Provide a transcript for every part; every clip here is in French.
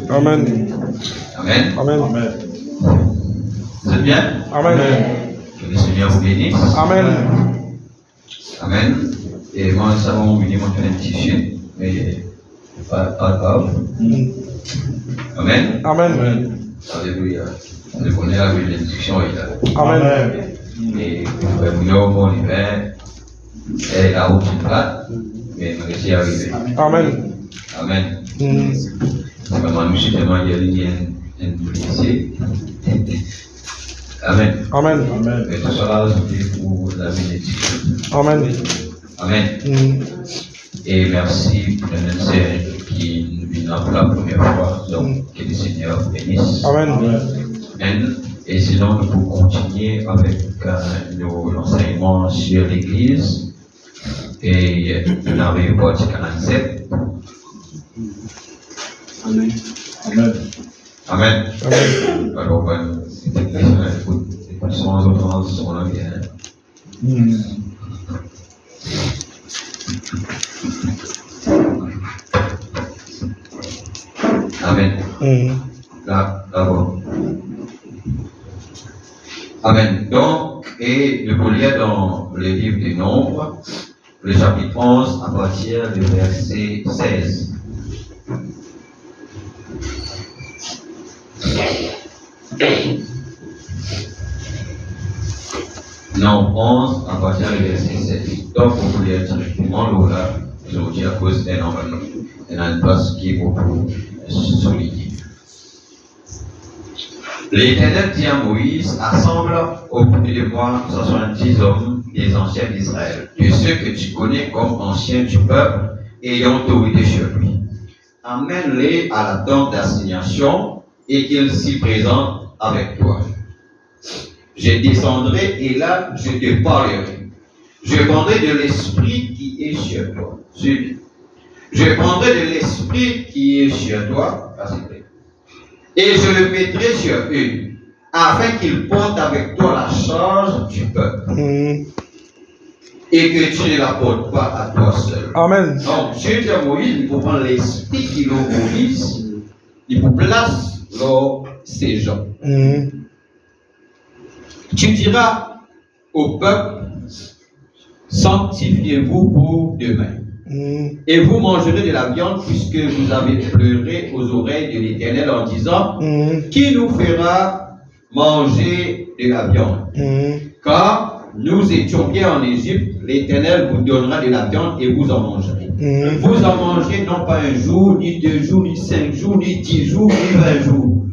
Amen. Amen. Amen. Vous êtes bien? Amen. Que le Seigneur vous bénisse. Amen. Amen. Et moi, ça va m'oublier mon bénédiction, mais pas grave. Amen. Amen. Alléluia. On connaît la bénédiction. Amen. Et frère Mouillot, mon hiver, est la route une plate, mais nous réussi à arriver. Amen. Amen. Vraiment, nous sommes tellement un policier. Amen. Amen. Et tout cela, c'est pour la bénédiction. Amen. Amen. Et merci pour les sœurs qui nous viennent pour la première fois. Donc, que le Seigneur vous bénisse. Amen. Amen. Et sinon, nous pouvons continuer avec nos enseignements sur l'Église. Et on arrive au partie 47. Amen. Amen. Alors, sans autres sont là bien. Amen. Là, d'abord. Amen. Donc, et nous pouvons lire dans le livre des Nombres, le chapitre 11, à partir du verset 16. Non, 11 à partir du verset 16. Donc, vous pouvez lire directement là, je vous dis à cause d'un nombre, et un poste qui est beaucoup souligné. L'Éternel dit à Moïse, assemble au bout de moi 70 hommes des anciens d'Israël, de ceux que tu connais comme anciens du peuple, ayant autorité sur lui. Amène-les à la tente d'assignation et qu'ils s'y présentent avec toi. Je descendrai et là je te parlerai. Je prendrai de l'esprit qui est sur toi. Suis. Je prendrai de l'esprit qui est sur toi. Et je le mettrai sur eux, afin qu'ils portent avec toi la charge du peuple. Et que tu ne la portes pas à toi seul. Amen. Donc, Dieu dit à Moïse, il faut prendre l'esprit qui est au Moïse, il faut placer dans ces gens. Tu diras au peuple, sanctifiez-vous pour demain. Et vous mangerez de la viande puisque vous avez pleuré aux oreilles de l'Éternel en disant, qui nous fera manger de la viande? Car nous étions bien en Égypte, l'Éternel vous donnera de la viande et vous en mangerez. Vous en mangerez non pas un jour, ni 2 jours, ni 5 jours, ni 10 jours, ni 20 jours.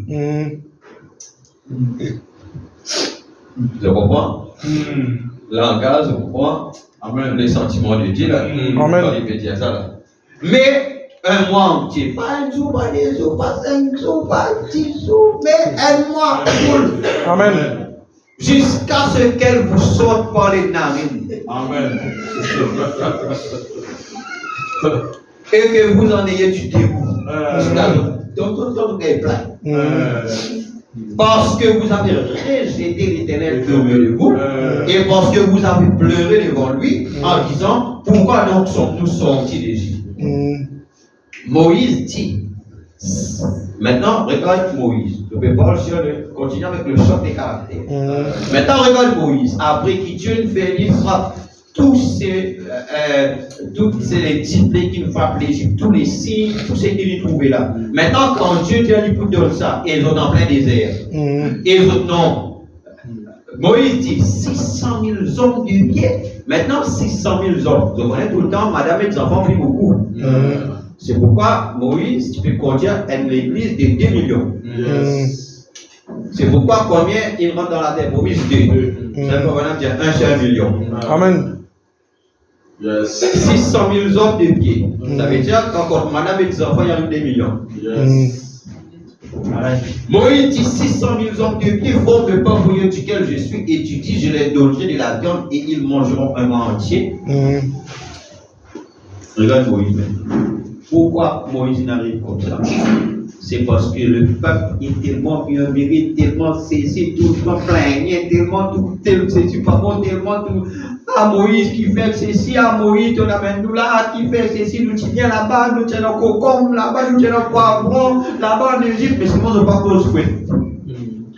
Vous comprenez? Langage, vous comprenez? Amen. Les sentiments de Dieu là. Amen. Mais un mois entier. Pas un jour, pas 2 jours, pas 5 jours, pas 10 jours, mais un mois full. Amen. Jusqu'à ce qu'elle vous sorte par les narines. Amen. Et que vous en ayez du dégoût. Donc, est plein. Parce que vous avez rejeté l'Éternel au milieu de vous, et parce que vous avez pleuré devant lui en disant, pourquoi donc sommes-nous sortis d'Égypte? Moïse dit, maintenant regarde Moïse, je peux pas continuer avec le choc des caractères. Maintenant regarde Moïse, après qui Dieu fait, il frappe toutes ces disciplines qui nous frappent l'Égypte, tous les signes, tout ce qu'il y trouvait là. Maintenant, quand Dieu lui donne ça, et ils sont en plein désert. Et ils ont non. Moïse dit 600 000 hommes du pied. Maintenant, 600 000 hommes. Vous connaissez tout le temps, madame et les enfants vivent beaucoup. C'est pourquoi Moïse, tu peux conduire une église de 2 millions. C'est pourquoi combien il rentre dans la terre? Moïse 2. C'est pourquoi dire 1 seul million. Amen. 600 000 hommes de pied. Ça veut dire qu'encore madame et les enfants, il y a 2 millions. Moïse dit 600 000 hommes de pied forment le peuple duquel je suis, et tu dis, je les donnerai de la viande et ils mangeront un mois entier. Regarde Moïse maintenant. Pourquoi Moïse n'arrive comme ça? C'est parce que le peuple est tellement murmuré, tellement cessé, tout le temps plaigné, tellement tout, c'est pas bon, tellement tout. Ah, Moïse qui fait ceci, ah, Moïse, on amène nous là, qui fait ceci, nous tiens là-bas, nous tiens le cocombe, là-bas, nous tiens le poivron, là-bas en Égypte, mais sinon, ils n'ont pas cause de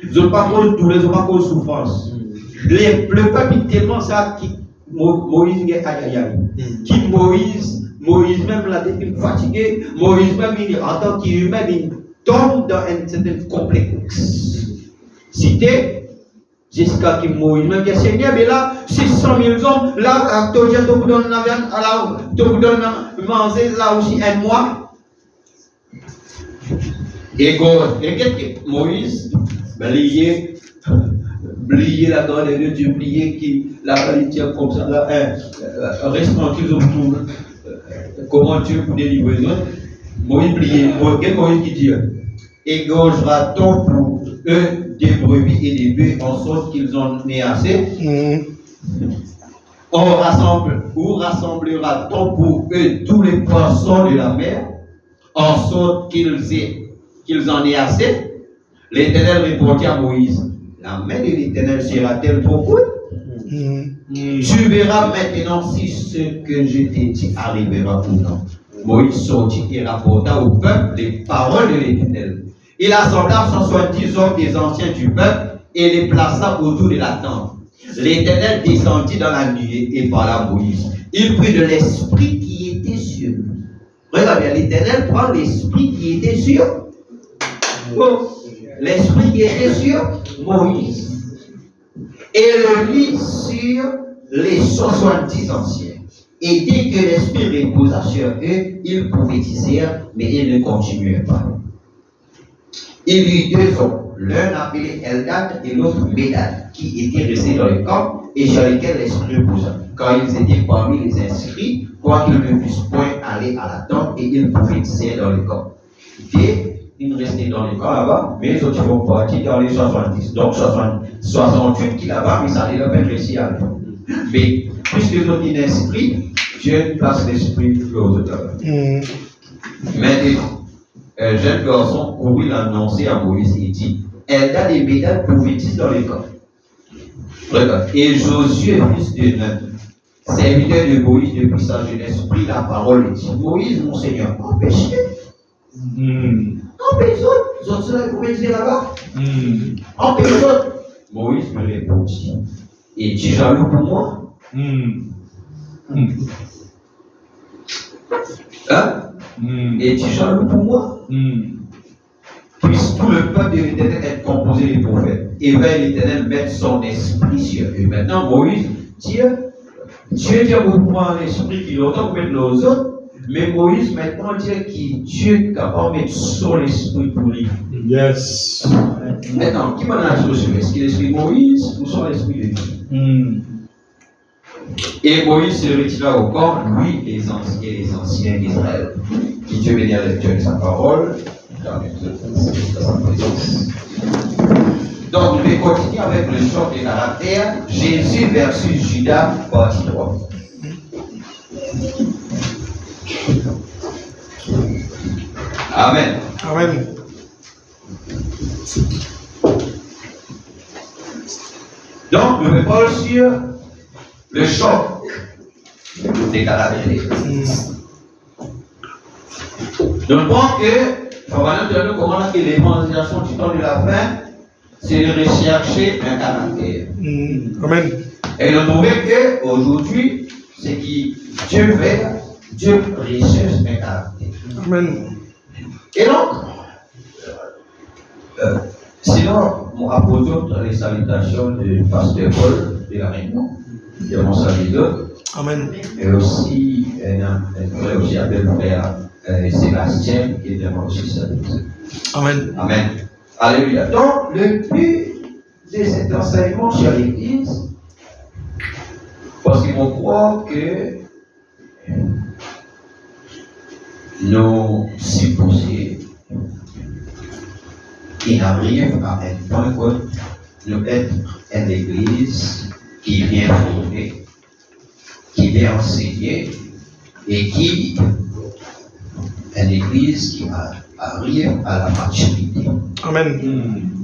ils n'ont pas cause de douleur, ils n'ont pas cause de souffrance. Le peuple est tellement ça qui, Moïse, aïe aïe aïe, qui Moïse même l'a été fatigué, Moïse même en tant qu'humain, il tombe dans une certaine complexité. Jusqu'à que Moïse même dit, Seigneur, mais là, 600 000 hommes, là, tu vous donnes la viande, là, tu vous donnes manger, là aussi, un mois. Et Moïse, blier la grande de Dieu, blier qui, la qualité comme ça, là, reste tranquille, comment Dieu vous délivre les autres. Moïse blier, Moïse qui dit, égorgera-t-on pour eux des brebis et des bœufs en sorte qu'ils en aient assez? Rassemblera-t-on pour eux tous les poissons de la mer en sorte qu'ils en aient assez? L'Éternel répondit à Moïse, la main de l'Éternel sera-t-elle trop courte? Tu verras maintenant si ce que je t'ai dit arrivera ou non. Moïse sortit et rapporta au peuple les paroles de l'Éternel. Il assembla 170 hommes des anciens du peuple et les plaça autour de la tente. L'Éternel descendit dans la nuée et parla à Moïse. Il prit de l'esprit qui était sur lui. Regardez, l'Éternel prend l'esprit qui était sur l'esprit qui était sur Moïse et le lit sur les 70 anciens. Et dès que l'esprit reposa sur eux, ils prophétisèrent, mais ils ne continuaient pas. Il y eut 2 hommes, l'un appelé Eldad et l'autre Médad, qui étaient restés dans le camp et sur lesquels l'esprit reposa. Quand ils étaient parmi les inscrits, quoiqu'ils ne fussent point allés à la tente, et ils prophétisaient dans le camp. Et ils restaient dans le camp là-bas, mais les autres vont partir dans les 70. Donc 68 qui là-bas, mais ça allait leur faire réussir à l'autre. Mais puisque les autres étaient inscrits, Dieu place l'esprit aux autres. Mais un jeune garçon courut l'annoncer à Moïse et dit, Eldad et Médad prophétisent dans les camps. Regarde. Et Josué, fils de Nun, serviteur de Moïse depuis sa jeunesse, prit la parole et dit, Moïse, mon Seigneur, empêchez. Empêchez les autres ceux-là prophétiser là-bas. Empêchez les autres. Moïse me répondit, es-tu jaloux pour moi? Hein? Es-tu jaloux pour moi? Puisque tout le peuple de l'Éternel est composé des prophètes, et va l'Éternel mettre son esprit sur eux. Maintenant, Moïse dit, Dieu dit beaucoup en esprit qu'il entend mettre les autres, mais Moïse maintenant dit que Dieu est capable de mettre son esprit pour lui. Yes. Maintenant, qui m'a dit sur est-ce qu'il est l'esprit de Moïse ou son esprit de Dieu? Et Moïse se retira au camp, lui et les anciens d'Israël. Qui Dieu bénit à la lecture de sa parole dans sa présence. Donc, je vais continuer avec le choc des caractères. Jésus versus Judas, partie 3. Amen. Amen. Donc, je vais parler sur le choc des caractères. Donc, pense que, comment que l'évangélisation du temps de la fin, c'est de rechercher un caractère. Amen. Et de trouver qu'aujourd'hui, ce qui Dieu fait, Dieu recherche un caractère. Amen. Et donc, sinon, mon apôtre dans les salutations du pasteur Paul de la Réunion, de mon saluteur, Amen. et aussi un frère aussi appelé mon frère Sébastien, qui est de mon aussi saluteur. Amen. Amen. Alléluia. Donc, le but de cet enseignement sur l'Église, parce qu'ils vont croire que nos supposés, ils arrivent à un point où nous être une Église qui vient former, qui vient enseigner, et qui une Église qui arrive à la maturité. Amen.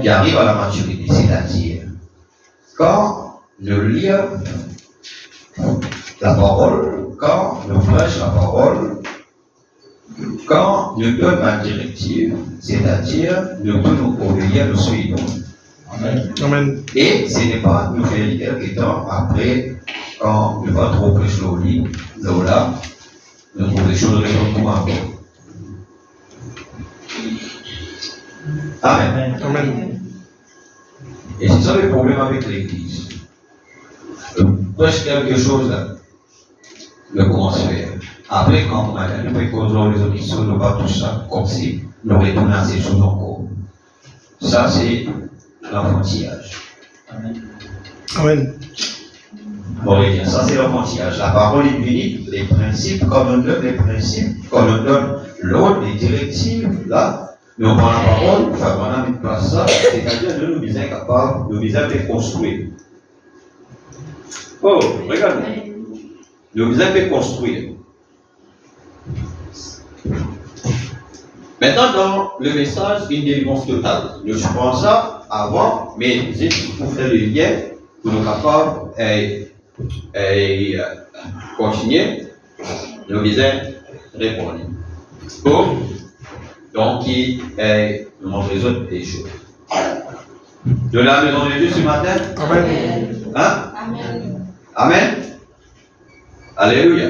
Qui arrive à la maturité, c'est-à-dire quand nous lisons la parole, quand nous prêchons la parole, quand nous donnons la directive, c'est-à-dire nous devons obéir, nous suivons. Amen. Amen. Et ce n'est pas nous faire quelques temps après, quand nous pas trop prêcher au lit, là, nous trouvons des choses pour encore. Amen. Amen. Et c'est ça le problème avec l'Église. Prêche quelque chose là, le commence à faire. Après, quand on a gagné, nous pouvons les autres choses, nous pas tout ça, comme si nous retournons à ces choses encore. Ça, c'est l'enfantillage. Amen. Bon, ça, c'est l'enfantillage. La parole est bénie, les principes, comme on donne les principes, comme on donne l'ordre, les directives, là, mais on prend la parole, on fait vraiment une place ça, c'est-à-dire que nous sommes capables, nous sommes de construire. Oh, regardez. Nous sommes de construire. Maintenant, dans le message, une délivrance totale. Nous prenons ça avant, mais pour faire le lien, pour nous capables et continuer, nous devons répondre. Bon, donc, nous montrons les autres des choses. De la maison de Dieu ce matin. Amen. Hein? Amen. Amen. Alléluia.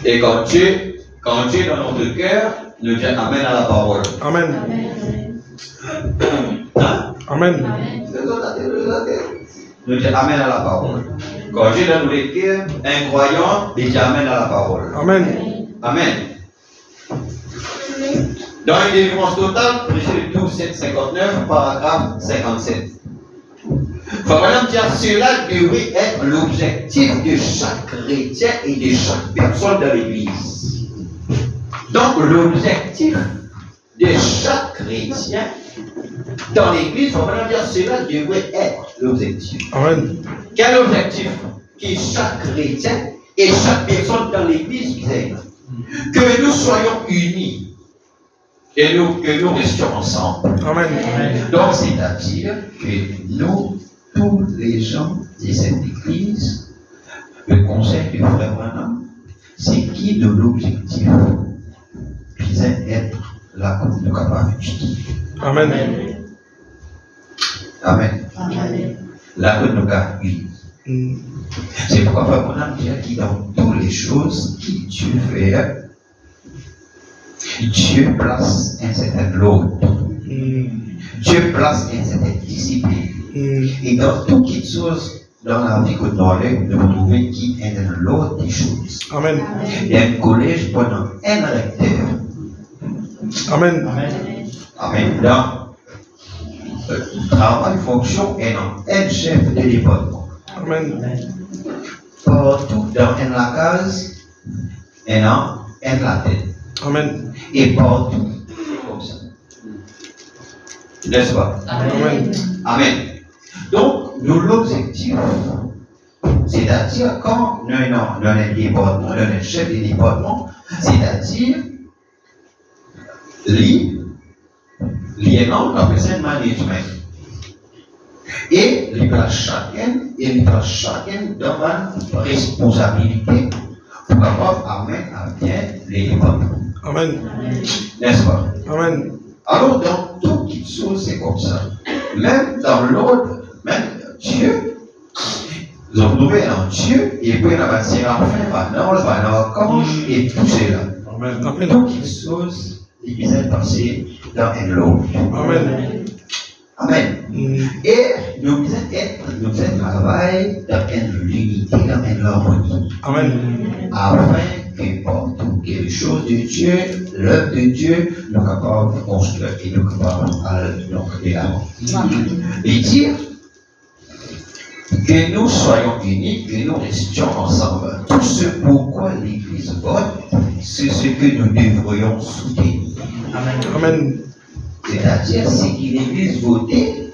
Et quand Dieu est dans notre cœur, nous disons Amen à la parole. Amen. Hein? Amen. Nous disons Amen à la parole. Quand Dieu est dans notre cœur, un croyant, il dit Amen à la parole. Amen. Amen. Dans une délivrance totale, prêcher le 12-7-59, paragraphe 57. Madame dire cela devrait être l'objectif de chaque chrétien et de chaque personne dans l'Église. Donc l'objectif de chaque chrétien dans l'Église, Madame dire cela devrait être l'objectif. Amen. Quel objectif que chaque chrétien et chaque personne dans l'Église vise? Que nous soyons unis et que nous restions ensemble. Amen. Donc c'est-à-dire que nous, tous les gens de cette église, le conseil du frère Branham, c'est qui de l'objectif puisse être là pour nous capables de Amen. Amen. Amen. Là pour nous capables. C'est pourquoi frère Branham dit qu'il dans toutes les choses que Dieu fait, Dieu place un certain ordre. Dieu place une certaine discipline. Et dans toutes les choses dans la vie que nous avons, nous trouvons qu'il y a l'ordre des choses. Amen. Il y a un collège pendant un recteur. Amen. Amen. Dans le travail, fonction et dans un chef de département. Amen. partout dans la case et dans la tête. Amen. Et partout, c'est comme ça. N'est-ce pas? Amen. Amen. Donc, nous l'objectif, c'est-à-dire quand nous avons un département, nous avons un chef de département, c'est-à-dire lieutenant, la personne management. Et il place chacun dans une responsabilité pour pouvoir amener à bien les départements. Amen. N'est-ce pas? Amen. Alors, dans toute chose, c'est comme ça. Même dans l'ordre, même Dieu, nous avons trouvé en Dieu, et puis on a bâti l'enfant, l'archange, et tout cela. Amen. Amen. Toutes choses, il vient passer dans un lot. Amen. Amen. Et nous devons travailler dans une unité, dans une harmonie. Amen. Afin que partout quelque chose de Dieu, l'œuvre de Dieu, nous sommes capables de construire et nous sommes capables de l'avant. Et dire que nous soyons unis, que nous restions ensemble. Tout ce pourquoi l'Église vote, c'est ce que nous devrions soutenir. Amen. C'est-à-dire, c'est que l'Église votait,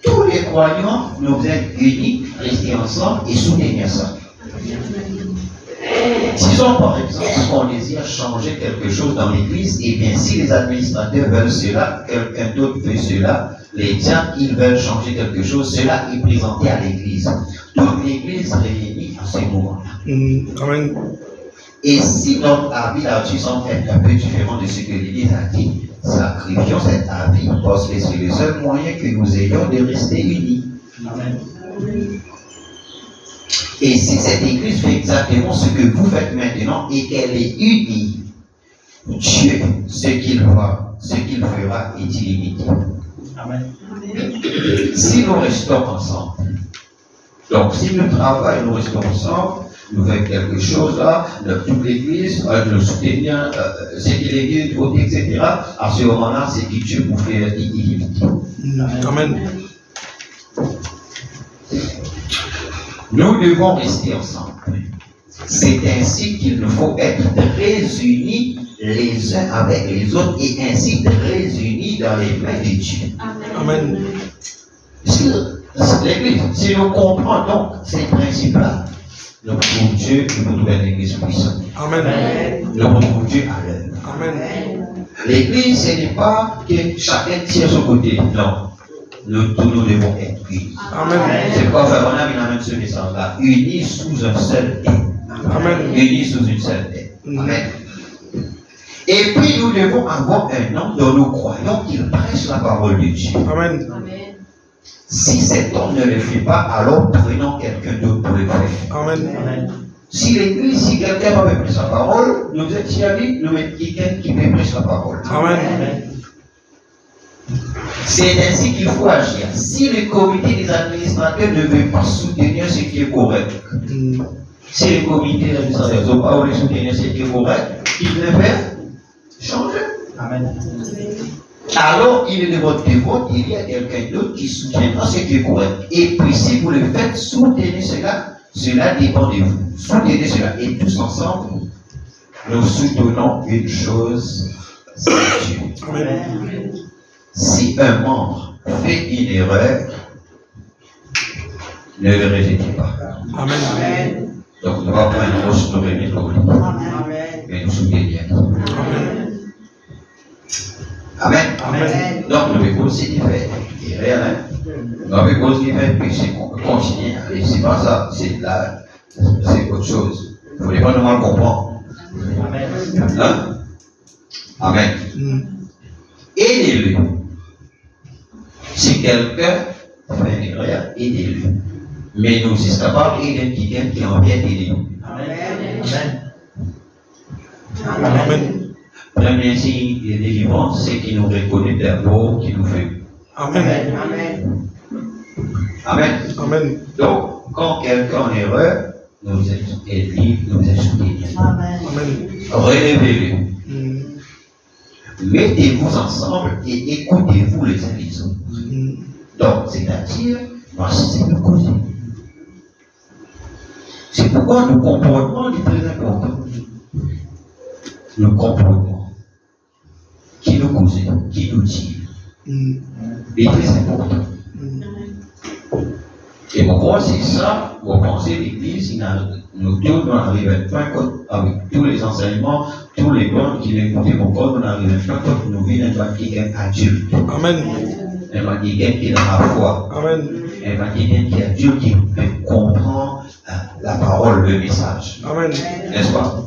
tous les croyants, nous êtes unis, rester ensemble et soutenir ça. Disons par exemple qu'on désire changer quelque chose dans l'Église, et bien si les administrateurs veulent cela, quelqu'un d'autre veut cela, les diacres, ils veulent changer quelque chose, cela est présenté à l'Église. Toute l'Église réunie à ce moment-là. Amen. Et si notre avis là-dessus semble être un peu différent de ce que l'Église a dit, sacrifions cet avis parce que c'est le seul moyen que nous ayons de rester unis. Amen. Et si cette Église fait exactement ce que vous faites maintenant et qu'elle est unie, Dieu, ce qu'il fera est illimité. Amen. Si nous restons ensemble, donc si nous travaillons, nous restons ensemble, nous faisons quelque chose là, toute l'Église, nous soutenons ce que l'Église vote, etc. À ce moment-là, c'est que Dieu vous fait illimité. Amen. Nous devons rester ensemble. C'est ainsi qu'il nous faut être très unis les uns avec les autres et ainsi très unis dans les mains de Dieu. Amen. Si l'Église, si nous comprenons donc ces principes-là, nous pouvons Dieu qui nous trouve une Église puissante. Amen. Nous pouvons Dieu à l'œuvre. Amen. L'Église, ce n'est pas que chacun tire son côté. Non. Nous devons être unis. Amen. C'est quoi faire? On a mis la même ce message-là. Unis sous un seul tête. Amen. Unis sous une seule tête. Amen. Et puis nous devons avoir un homme dont nous croyons qu'il prêche la parole de Dieu. Amen. Si cet homme ne le fait pas, alors prenons quelqu'un d'autre pour le faire. Amen. Si l'église, si quelqu'un va me prêcher la parole, nous étions nous mettons quelqu'un qui me prêche la parole. Amen. C'est ainsi qu'il faut agir. Si le comité des administrateurs ne veut pas soutenir ce qui est correct, si le comité des administrateurs ne veut pas soutenir ce qui est correct, il le fait changer. Amen. Alors, il est de votre devoir, il y a quelqu'un d'autre qui soutiendra ce qui est correct. Et puis, si vous le faites, soutenez cela, cela dépend de vous. Soutenez cela. Et tous ensemble, nous soutenons une chose, c'est Dieu. Amen. Si un membre fait une erreur, ne le rejetez pas. Amen. Donc, nous ne va pas une roche nous remettre au lit. Mais nous soutenons. Amen. Amen. Donc, nous devons aussi faire erreur. Nous devons aussi faire péché. On peut continuer. C'est pas ça. C'est autre chose. Il ne faut pas nous mal comprendre. Amen. Hein? Amen. Aidez-le. Si quelqu'un fait une erreur, aidez-le. Mais nous sommes capables d'aider quelqu'un qui en vient d'aider. Amen. Amen. Premier signe de délivrance, c'est qu'il nous reconnaît d'abord, qu'il nous fait. Amen. Amen. Amen. Donc, quand quelqu'un en erreur, nous êtes aidés, nous êtes soutenus. Amen. Relevez-le. Mettez-vous ensemble et écoutez-vous les uns les autres. Donc, c'est-à-dire, voici nos causes. C'est pourquoi nos comportements sont très importants. Le comportement qui nous cause, qui nous tire, est très important. Et mon crois c'est ça, vous pensez l'Église, nous tous, on arrive à un point avec tous les enseignements, tous les bons qui l'écoutent, mon crois, on arrive à un point nous vivons un quelqu'un adulte. Amen. Un quelqu'un qui est dans la foi. Amen. Un quelqu'un qui est adulte, qui comprend la parole, le message. Amen. N'est-ce pas?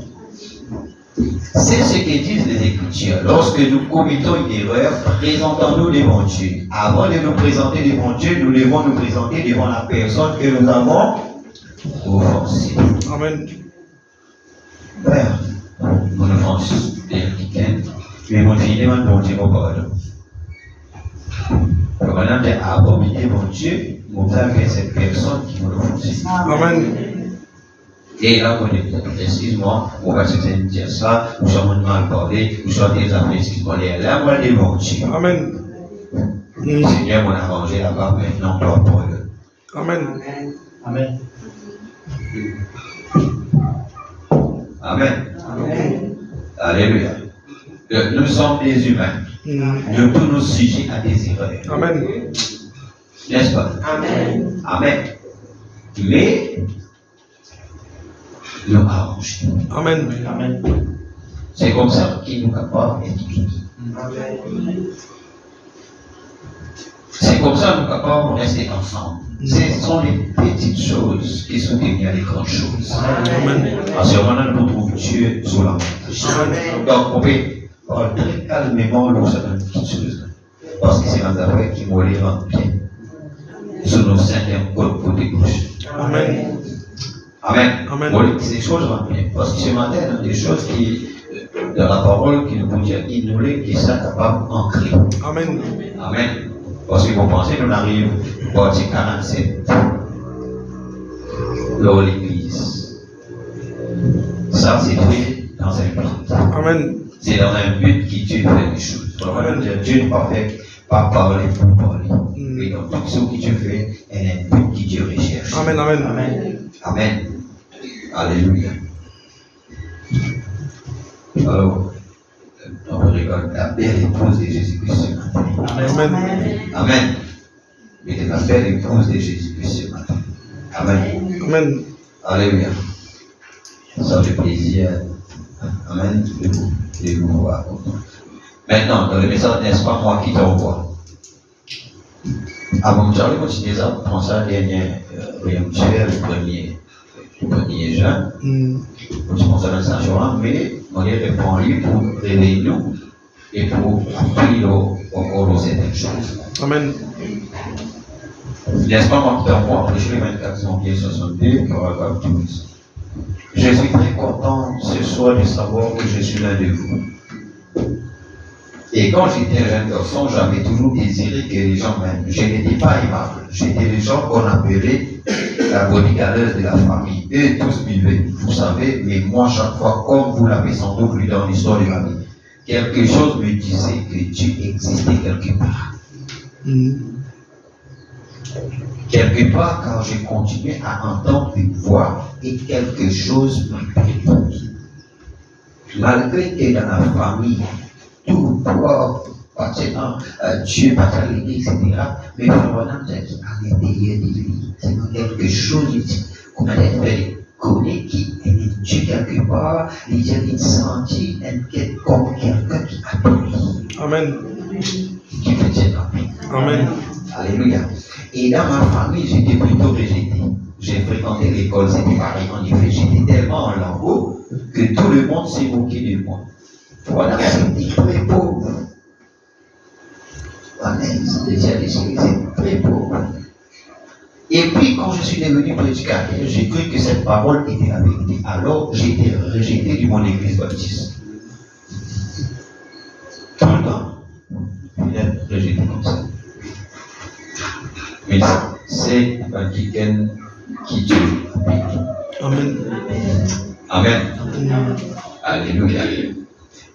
C'est ce que disent les Écritures. Lorsque nous commettons une erreur, présentons-nous devant Dieu. Avant de nous présenter devant Dieu, nous devons nous présenter devant la personne que nous avons offensée. Amen. Père, mon offense est quelqu'un, mais mon fils demande bon Dieu mon pardon. Maintenant, j'ai abominé mon Dieu, mon Père, que cette personne qui m'a offensé. Amen. Et là, on dit, excuse-moi, on va se dire ça, ou soit on mal parlé, ou soit des affaires, excuse-moi, là, on va dire bon Dieu. Amen. Seigneur, on a arrangé là-bas, maintenant, toi, pour le. Amen. Amen. Amen. Amen. Alléluia. Nous sommes des humains. Nous tous nous sujets à des erreurs. Amen. N'est-ce pas? Amen. Amen. Mais, nous arrangeons. Amen. Amen. C'est comme ça qu'il nous capable d'être unis. C'est comme ça que nous sommes capables de rester ensemble. Ce sont les petites choses qui sont devenues les grandes choses. Amen. À ce moment-là, nous trouvons Dieu sur la montagne. Donc, on peut parler très calmement de certaines petites choses. Parce que c'est dans affaires qui m'ont les rendre bien. Sur nos cinquièmes côté gauche. Amen. Amen. Amen. Bon, ces choses rendent bien. Parce que ce matin, il y a des choses qui, dans la parole, qui nous font dire ignorer, qui sont capables d'ancrer. Amen. Amen. Parce que vous pensez, nous arrivons au partie 47. Là, l'église. Ça, c'est fait dans un but. Amen. C'est dans un but que Dieu fait les choses. Amen. Dieu n'est pas fait par parler pour parler. Mm. Mais dans tout ce que Dieu fait, il y a un but que Dieu recherche. Amen. Amen. Amen. Amen. Alléluia. Alors, on regarde la belle épouse de Jésus-Christ ce matin. Amen. Amen. Mais de la belle épouse de Jésus-Christ ce matin. Amen. Amen. Alléluia. Ça fait plaisir. Amen. De vous voir. Maintenant, dans le message, n'est-ce pas moi qui t'envoie? Avant que j'arrive continuer ça, prends ça, dernier, le premier Jean. Je pense à l'instant, mais on y répond lui pour réveiller nous et pour apprendre encore aux certaines choses. Amen. N'est-ce pas moi qui t'envoie prêcher le 24 janvier 62, paragraphe 12. Je suis très content ce soir de savoir que je suis l'un de vous. Et quand j'étais un jeune garçon, j'avais toujours désiré que les gens m'aiment. Je n'étais pas aimable. J'étais les gens qu'on appelait la bonne de la famille. Eux tous buvaient, vous savez, mais moi, chaque fois, comme vous l'avez sans doute lu dans l'histoire de la vie, quelque chose me disait que Dieu existait quelque part. Quelque part, quand j'ai continué à entendre une voix et quelque chose m'a pris. Malgré que dans la famille, tout pouvoir appartenant à Dieu, à l'église, etc., mais vraiment, à l'intérieur de lui, c'est quelque chose qu'on a fait connaître qui est Dieu quelque part, il y a une senti comme quelqu'un qui appuie. Amen. Qui peut dire Amen. Amen. Alléluia. Et dans ma famille, j'étais plutôt rejeté. J'ai fréquenté l'école, c'était pareil. En effet, j'étais tellement en lambeau que tout le monde s'est moqué de moi. Voilà, c'était très pauvre. Amen. C'est très pauvre. Et puis, quand je suis devenu prédicateur, j'ai cru que cette parole était la vérité. Alors, j'ai été rejeté de mon église baptiste. Tout le temps. Il est rejeté comme ça. Mais c'est un quelqu'un qui Dieu a Amen. Amen. Alléluia.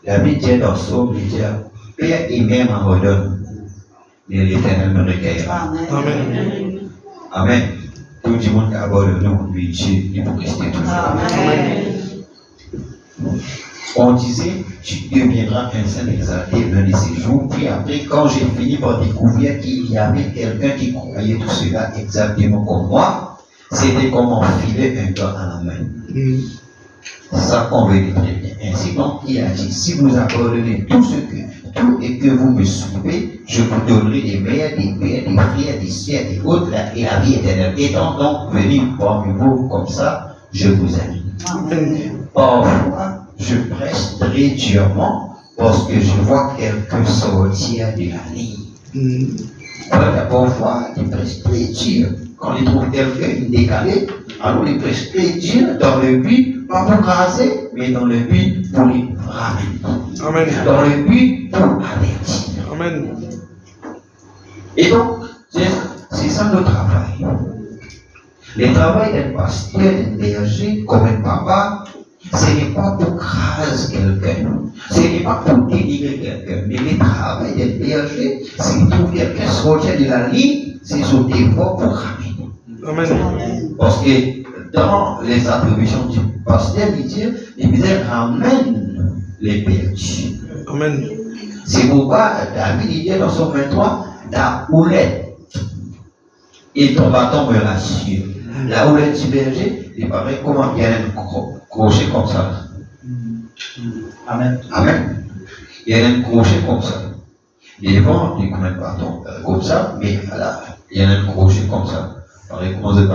La Bible dit dans Psaume, il dit, Père et Mère m'abandonnent, mais l'Éternel me recueillera. Amen. Amen. tout le monde a abandonné, mais Dieu, il pour rester toujours. Amen. On disait, tu deviendras un saint exalté l'un de ces jours. Puis après, quand j'ai fini par découvrir qu'il y avait quelqu'un qui croyait tout cela exactement comme moi, c'était comme enfiler un gars à la main. Ça convenait très bien. Ainsi donc, il a dit, si vous abandonnez tout et que vous me suivez, je vous donnerai des mères, des pères, des frères, des sœurs, des autres, et la vie éternelle. Étant donc venu parmi vous comme ça, je vous aime. Parfois, je presse très durement parce que je vois quelqu'un sortir de la ligne. Voilà, parfois, il presse très dur. Quand il trouve quelqu'un décalé, alors il presse très dur dans le but, pas pour raser, mais dans le but pour les ramener. Amen. Dans le but pour avertir. Amen. Et donc, c'est ça le travail. Le travail d'un pasteur, d'un berger, comme un papa, ce n'est pas pour craser quelqu'un, ce n'est pas pour dénigrer quelqu'un, mais le travail d'un berger, s'il trouve quelqu'un sortir de la ligne, c'est son devoir pour ramener. Amen. Parce que dans les attributions du pasteur, il disait ramène les perdus. Amen. C'est pourquoi David dit dans son 23, ta houlette et ton bâton me rassurent. La houlette du berger, il paraît comment il y a un crochet comme ça. Amen. Amen. Il y a un crochet comme ça. Devant, il y a un bâton comme ça, mais là, il y a un crochet comme ça. Pareil, comment c'est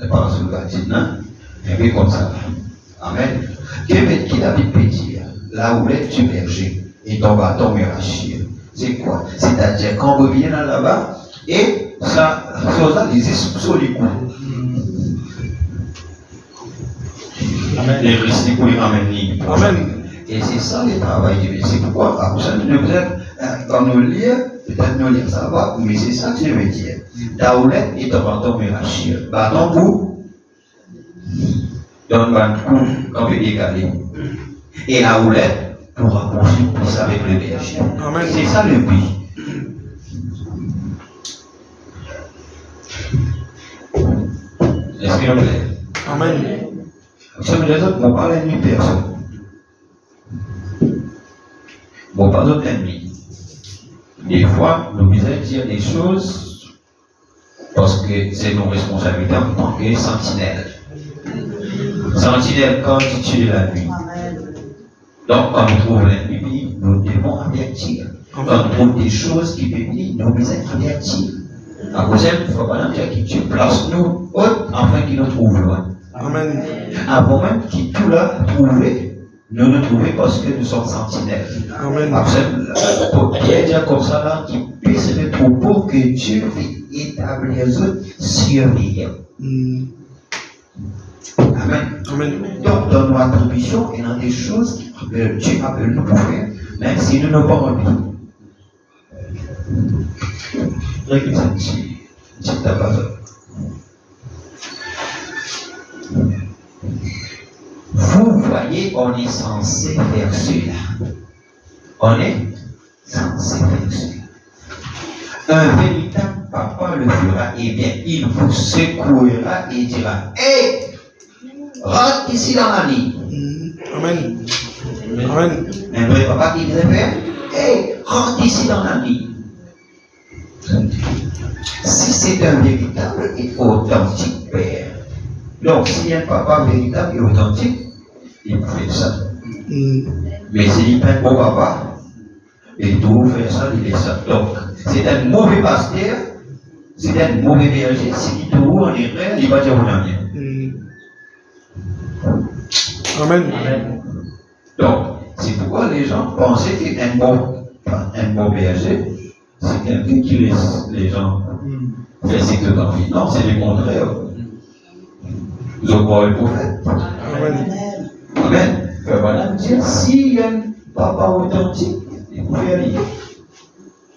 pas sur le bâtiment, et puis comme ça. Amen. Qu'est-ce qu'il a dit dire? La houlette du berger et ton bâton me rassure. C'est quoi? C'est-à-dire quand vous venez là-bas, et ça, les sur les coups. Amen. Les risques pour les ramener. Amen. Et c'est ça le travail du métier. C'est pourquoi, quand nous lire, peut-être nous lire ça va, mais c'est ça que je veux dire. Ta houlette et ton bâton me rassure. Bâton pour donne un coup quand tu es décalé. Et la houlette pour rapprocher plus avec le berger. Amen. C'est ça le but. Est-ce que vous plaît? Amen. Sur les autres, on parle d'ennemi personne. Bon, pas d'autres ennemis. Des fois, nous devons dire des choses parce que c'est nos responsabilités en tant que sentinelles. Sentinelles quand tu es la nuit. Donc, quand nous trouvons l'ennemi, nous devons avertir. Quand nous trouvons des choses qui peuvent venir, nous devons avertir. À cause il ne faut pas dire que tu places nous haute afin qu'il nous trouve loin. Amen. Avant même qu'il tout l'a trouvé, nous nous trouvons parce que nous sommes sentinelles. Amen. Après, pour bien dire comme ça, là, qu'il puisse le troupeau que Dieu veut établir les autres surveillants. Amen. Amen. Donc, dans nos attributions, il y a des choses que Dieu appelle nous pour faire, même si nous n'avons pas envie. Vous voyez, on est censé faire cela. On est censé faire cela. Un véritable papa le fera, eh bien, il vous secouera et dira, hé, rentre ici dans la ligne. Amen. Amen. Un vrai papa qui disait, hé, rentre ici dans la ligne. Si c'est un véritable et authentique père, donc s'il y a un papa véritable et authentique, il fait ça. Mais s'il n'est pas un bon papa, il doit faire ça, il est ça. Donc, c'est un mauvais pasteur, c'est un mauvais berger, s'il trouve en erreur, il va dire vous n'en rien. Amen. Donc, c'est pourquoi les gens pensaient qu'un bon berger, c'est quelqu'un qui laisse les gens faire ce qu'ils ont envie. Non, c'est le contraire. Vous avez voir le prophète. Amen. Amen. Voilà, dire s'il y a un papa authentique, il faut faire rien.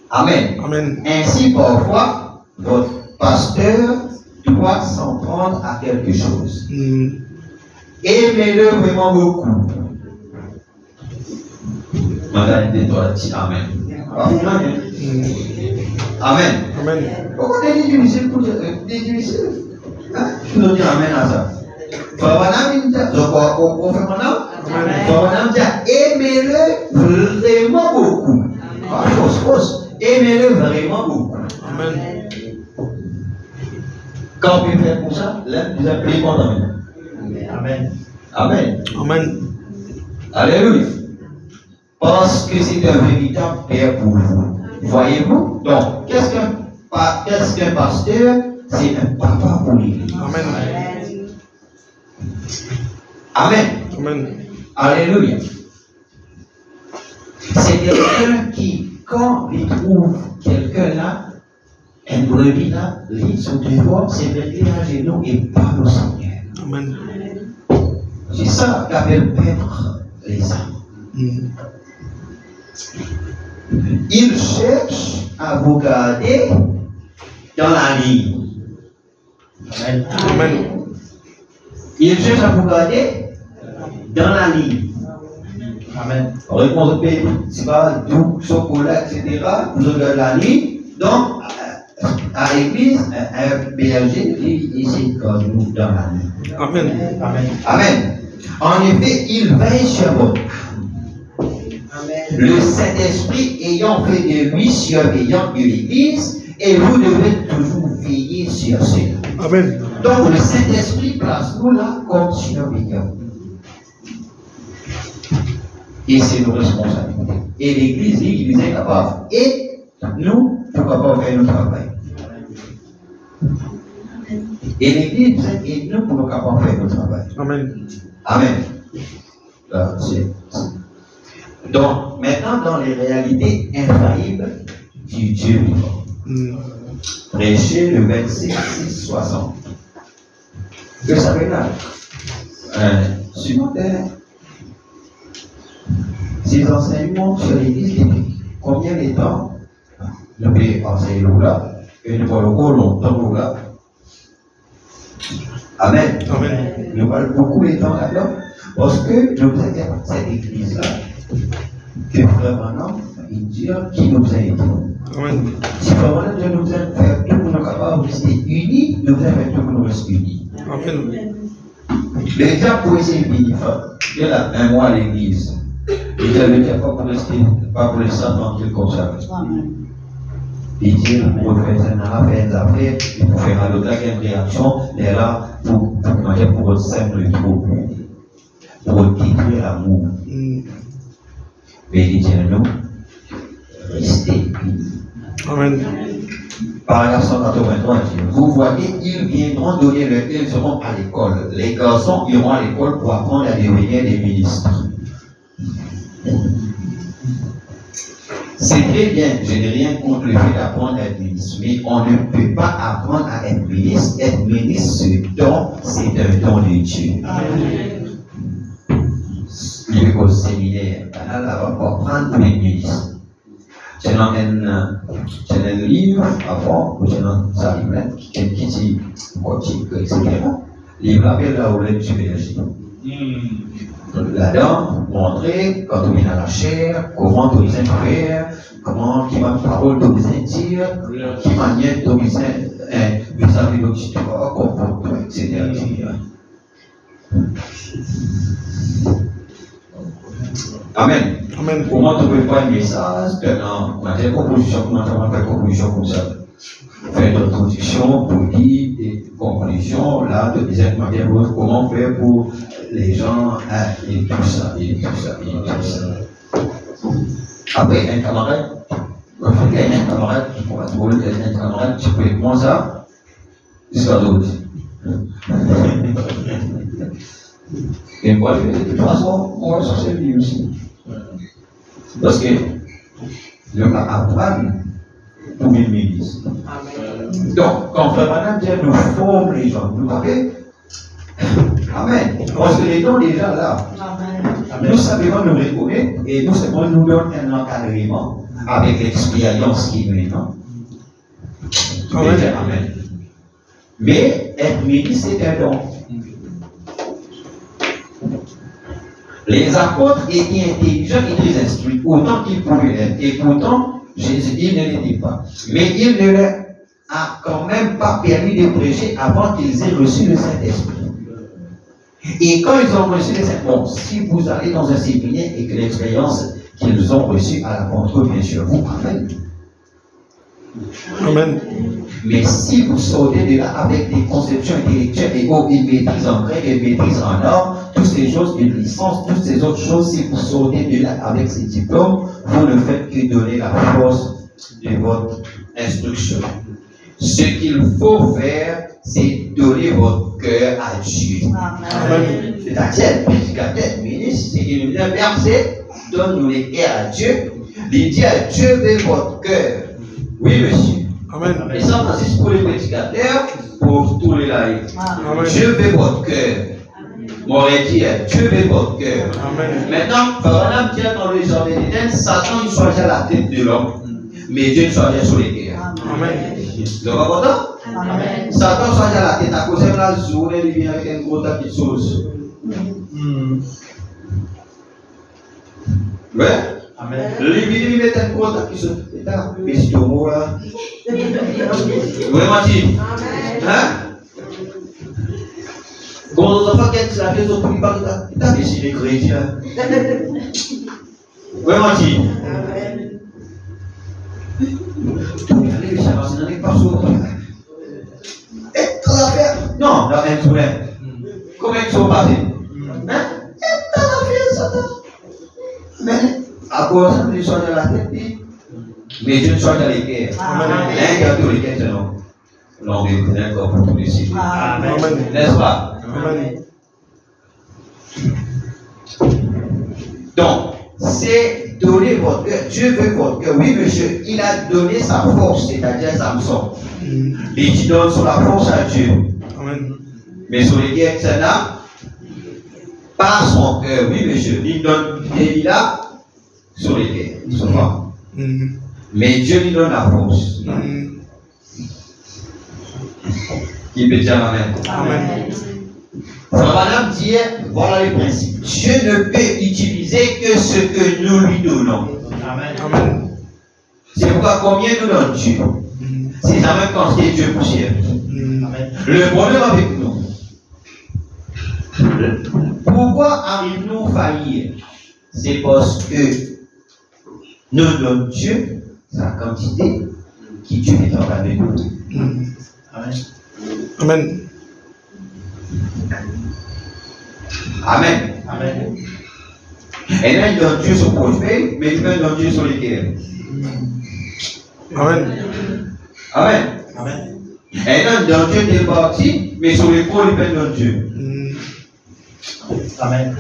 Amen. Amen. Ainsi, parfois, votre pasteur doit s'en prendre à quelque chose. Aimez-le vraiment beaucoup. Madame, tu dois dire Amen. Amen. Amen. Pourquoi on est difficile pour dire difficile? Tu nous dis amen à ça. Aimez-le vraiment beaucoup. Aimez-le vraiment beaucoup. Amen. Quand on peut faire pour ça, là, vous êtes plus content. Amen. Amen. Amen. Alléluia. Parce que c'est un véritable Père pour vous. Voyez-vous? Donc, qu'est-ce qu'un pasteur? C'est un papa pour l'Église. Amen. Amen. Amen. Alléluia. C'est quelqu'un qui, quand il trouve quelqu'un là, un brebis là, lit son devoir, c'est mettre à genoux et parle au Seigneur. Amen. C'est ça qu'appelle perdre les âmes. Il cherche à vous garder dans la ligne. Amen. Amen. Il cherche à vous garder dans la ligne. Amen. Réponse de c'est pas tout, chocolat, etc. Vous regardez la ligne. Donc, à l'église, un berger, il s'est nous dans la ligne. Amen. Amen. Amen. En effet, il veille sur vous. Le Saint-Esprit ayant fait de lui surveillant de l'église, et vous devez toujours veiller sur cela. Amen. Donc, le Saint-Esprit place nous là comme surveillant. Et c'est nos responsabilités. Et l'église, il est capable. Et nous, pourquoi pas faire notre travail? Et l'église, et nous, pour nous capables de faire notre travail. Amen. Amen. Là, donc, maintenant, dans les réalités infaillibles du Dieu vivant. Prêchez le verset 6-60. Que ça veut dire? Supplémentaire. Ces enseignements sur l'église biblique. Combien de temps nous pouvons enseigner là et nous parlons longtemps là. Amen. Amen. Nous parlons beaucoup de temps là-dedans parce que nous avons cette église-là que Frère Manon, il dit qui nous a aidés. Amen. Si Frère Manon nous a fait tout pour nous capables de rester unis, nous avons fait tout pour nous rester unis. Amen. L'exemple pour essayer de vivre, il y a un mois à l'église. Il dit pas pour rester, pas pour rester tranquille comme ça. Il dit, pour faire des affaires, il faut faire à l'autre une réaction, et là, pour ressembler le trou, pour détruire l'amour. Mais il dit, nous, restez unis. Amen. Paragraphe 183 dit, vous voyez, ils viendront donner leur, ils seront à l'école. Les garçons iront à l'école pour apprendre à devenir des ministres. C'est très bien, je n'ai rien contre le fait d'apprendre à être ministre, mais on ne peut pas apprendre à être ministre. Être ministre, c'est un don de Dieu. Il est au séminaire, là, on va prendre pour les ministres. C'est un livre, avant, ou c'est un livre qui dit, etc. Livre appelle la roulette du pédagogie. Là-dedans, montrer, quand on vient à la chair, comment on besoin faire, comment, qui ma parole on besoin dire, qui manière on besoin vis-à-vis de l'auditoire, comportement, etc. Amen. Amen. Comment on peut faire un message, maintenant, on a des compositions, comment on va faire une composition comme ça? Faire une introduction, pour dire des conclusions, là, de des manières, comment faire pour les gens, et tout ça, et tout ça, et tout ça. Après, un camarade, qui pourra trouver un camarade, tu peux prendre ça, jusqu'à d'autres. Et moi, de toute façon, on va chercher lui aussi. Parce que le va apprendre pour les milices. Donc, quand Frère Madame dit, nous formons les gens, vous savez? Amen. Parce que les dons déjà là, nous savons nous reconnaître et nous savons nous donner un encadrement avec l'expérience qui est maintenant. Amen. Mais être ministre, c'est un don. Les apôtres étaient intelligents et très instruits, autant qu'ils pouvaient l'être. Et pourtant, Jésus, il ne l'était pas. Mais il ne leur a quand même pas permis de prêcher avant qu'ils aient reçu le Saint-Esprit. Et quand ils ont reçu le Saint-Esprit, bon, si vous allez dans un séminaire et que l'expérience qu'ils ont reçue à la Pentecôte vient sur vous, amen. Amen. Mais si vous sortez de là avec des conceptions intellectuelles et une maîtrise en grec, une maîtrise en or, toutes ces choses, une licence, toutes ces autres choses, si vous sortez de là avec ces diplômes, vous ne faites que donner la force de votre instruction. Ce qu'il faut faire, c'est donner votre cœur à Dieu. Amen. C'est-à-dire, prédicateur, ministre, c'est qu'il nous dit un verset, donne-nous les cœurs à Dieu. Il dit à Dieu veut votre cœur. Oui, monsieur. Amen. Et ça, c'est pour les prédicateurs, pour tous les laïcs. Amen. Dieu veut votre cœur. M'aurait dit, Dieu veut votre cœur. Amen. Maintenant, Pharaon tient dans le jardin d'Éden, Satan il choisit la tête de l'homme, mais Dieu choisit sur les cœurs. Amen. Vous avez compris? Amen. Satan choisit la tête à cause de la journée, il vient avec un gros tas de choses. Ouais? Amen. Il met un gros tas de choses. Mais c'est au mot là. Vraiment dit? Hein? Quand on a fait quelque chose, on ne peut pas décider de crédit là. Vraiment dit? Allez, ça va, ce n'est pas souvent. Et l'affaire? Non, dans un problème. Comment ils sont passés? Hein? Et dans l'affaire, ça va. Mais, à cause de l'histoire de la tête, mais Dieu choisit les cœurs. Un qui a tous les cœurs, c'est non. L'on est d'accord pour tous les signes. Amen. N'est-ce pas? Amen. Donc, c'est donner votre cœur. Dieu veut votre cœur. Oui, monsieur, il a donné sa force, c'est-à-dire Samson. Il donne sur la force à Dieu. Amen. Mais sur les cœurs, c'est là, par son cœur. Oui, monsieur, il donne Delilah sur les cœurs. Souvent. Mais Dieu lui donne la force. Qui peut dire Amen? Amen. Madame dit, voilà le principe. Dieu ne peut utiliser que ce que nous lui donnons. Amen. Amen. C'est pourquoi combien nous donne Dieu? C'est la même quantité Dieu pour cher. Amen. Le problème avec nous. Pourquoi arrivons-nous à faillir? C'est parce que nous donnons Dieu sa quantité qui Dieu est en train de nous. Amen. Amen. Amen. Amen. Et là, il donne Dieu son portefeuille, mais il donne Dieu sur les cœurs. Amen. Amen. Amen. Et là, il donne Dieu des parties, mais sur l'épaule, il donne Dieu. Amen.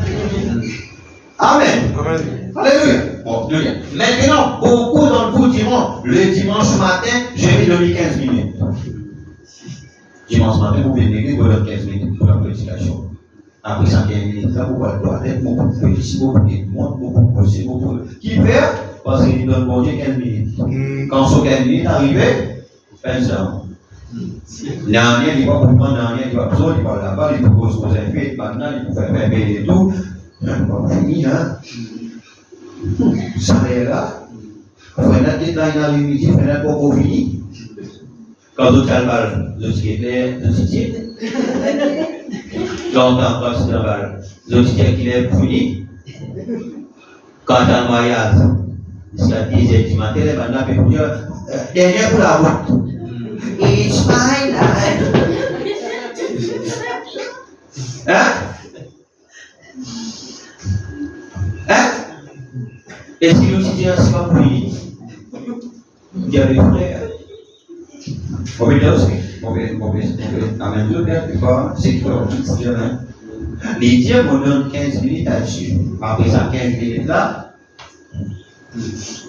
Amen. Amen. Alléluia. Bon, alléluia. Maintenant, beaucoup d'entre vous diront, le dimanche matin, je vais donner 15 minutes. Dimanche matin, vous venez vous donner 15 minutes pour la prédication. Après 115 minutes, là, vous allez doit être beaucoup plus ici, beaucoup de monde, beaucoup plus, beaucoup plus. Qui fait? Parce qu'il donne bon Dieu 15 minutes. Quand ce 15 minutes arrive, pensez-en. Dernier, il va comprendre, dernier, il va besoin, il va là-bas, il va poser un peu, maintenant, il va faire payer et tout. On va finir, hein. Ça est là. Frenat est là, il a l'unité, Frenat pour qu'on finisse. Quand on calme, le secrétaire, le citier. Quand on passe le secrétaire qui est fini. Quand on a le mariage, jusqu'à 10h du matin, maintenant, il peut dire, dernier pour la route. It's my life. Hein? Hein? Est-ce qu'il aussi dit, c'est pas fini? Il y a des frères. On peut dire aussi. On peut amène deux pères, tu vois, c'est qu'il faut dire, hein. Les dieux me donnent 15 minutes à Dieu. Après ça, 15 minutes là,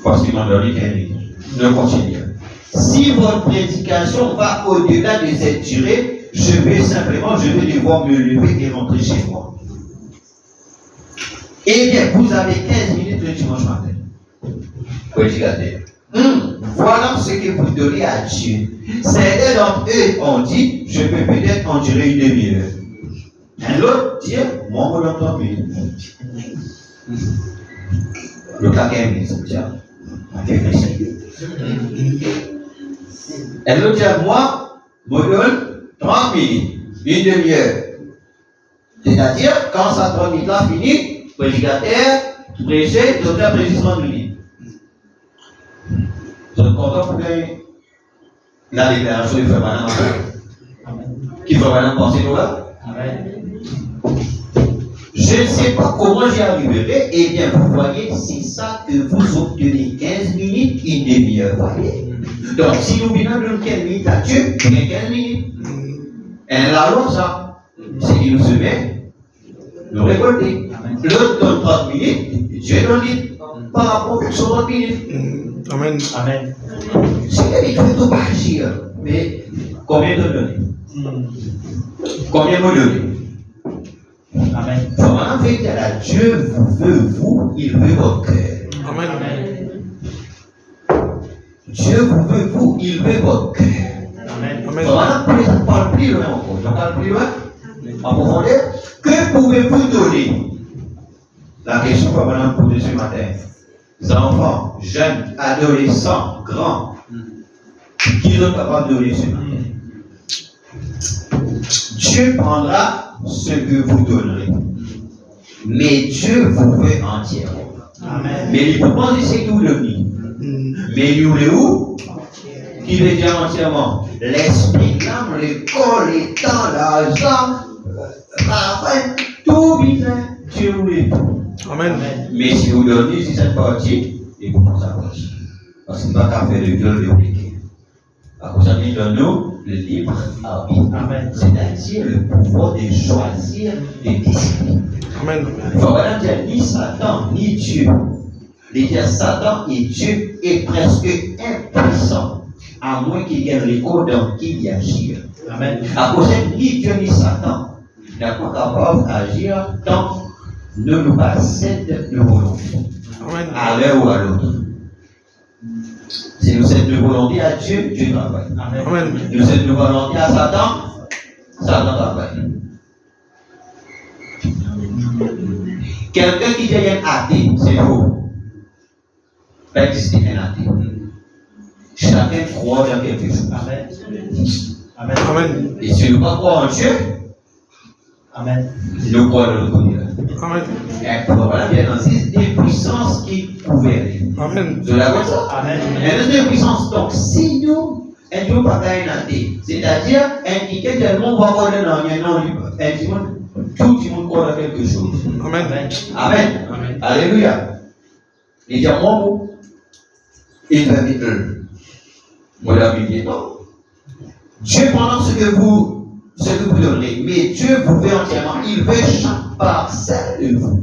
parce qu'ils m'ont donné 15 minutes. Ne continue. Si votre prédication va au-delà de cette durée, je vais devoir me lever et rentrer chez moi. Eh bien, vous avez 15 minutes le dimanche matin. Prédicateur. Voilà ce que vous donnez à Dieu. Certains d'entre eux ont dit, je peux peut-être en durer une demi-heure. Un autre dit, moi, on l'entend mieux. Le cas 15 minutes, tiens. Elle me dit à moi, me donne 30 minutes, une demi-heure. C'est-à-dire, quand ça 30 minutes là finit, prédicateur, prêcher, docteur, prêcher 30 minutes. Vous êtes content pour gagner la déclaration qu'il fait maintenant? Qui fait maintenant penser nous là? Je ne sais pas comment j'y arriverai. Eh bien, vous voyez, c'est ça que vous obtenez 15 minutes, une demi-heure. Voyez? Donc, si nous venons de 15 minutes à Dieu, il y a 15 minutes. Et la loi, ça, c'est qu'il nous se met, nous récolter. L'autre donne 30 minutes, Dieu donne 10 par rapport à 30 minutes. Amen. Amen. C'est qu'il faut tout agir. Mais combien de donner? Combien vous donnez? Amen. Vraiment, fait que là, Dieu vous veut, vous, il veut votre cœur. Amen. Dieu vous veut, vous, il veut votre cœur. Amen. Amen. Vraiment, on parle plus loin encore. On parle plus loin. En profondeur. Que pouvez-vous donner? La question que madame posée ce matin. Enfants, jeunes, adolescents, grands. Qui sont capables de donner ce matin? Dieu prendra ce que vous donnerez. Mais Dieu vous veut entièrement. Amen. Mais il peut penser ce que vous donnez. Mais il est où? Qui veut dire entièrement? L'esprit, l'âme, le corps, le temps, l'argent, la fin, tout bizarre. Dieu vous veut tout. Amen. Mais si vous donnez si cette partie, il commence à partir. Parce qu'il ne va pas faire le viol de obliqué. À cause de nous, le libre arbitre. Amen. C'est-à-dire le pouvoir de choisir des décisions. Amen. Il faut vraiment dire ni Satan, ni Dieu. Les dire Satan et Dieu est presque impuissant, à moins qu'il y ait un récord dans qui y agir. Amen. À cause de ni Dieu ni Satan n'est pas capable d'agir tant ne nous pas cède de volonté. Amen. À l'un ou à l'autre. Si nous cèdons de volonté à Dieu, Dieu travaille. Amen. Nous cèdons de volonté à Satan, Satan travaille. Quelqu'un qui dit un athée, c'est faux. Pas exister un athée. Chacun croit dans quelque chose. Amen. Amen. Amen. Et si nous ne croyons pas en Dieu, Amen. nous croyons dans le Dieu. Amen. Et voilà, il y a des puissances qui gouvernent. Amen. Vous l'avez ça? Amen. Il y a des puissances. Donc, si nous, un Dieu pas un athée, c'est-à-dire, indiquer tellement va voir dans un non, tout le monde croit dans quelque chose. Amen. Amen. Amen. Alléluia. Il dit à moi, il va dire, moi, la Bible dit non. Dieu prend ce que vous donnez, mais Dieu vous veut entièrement. Il veut chaque parcelle de vous.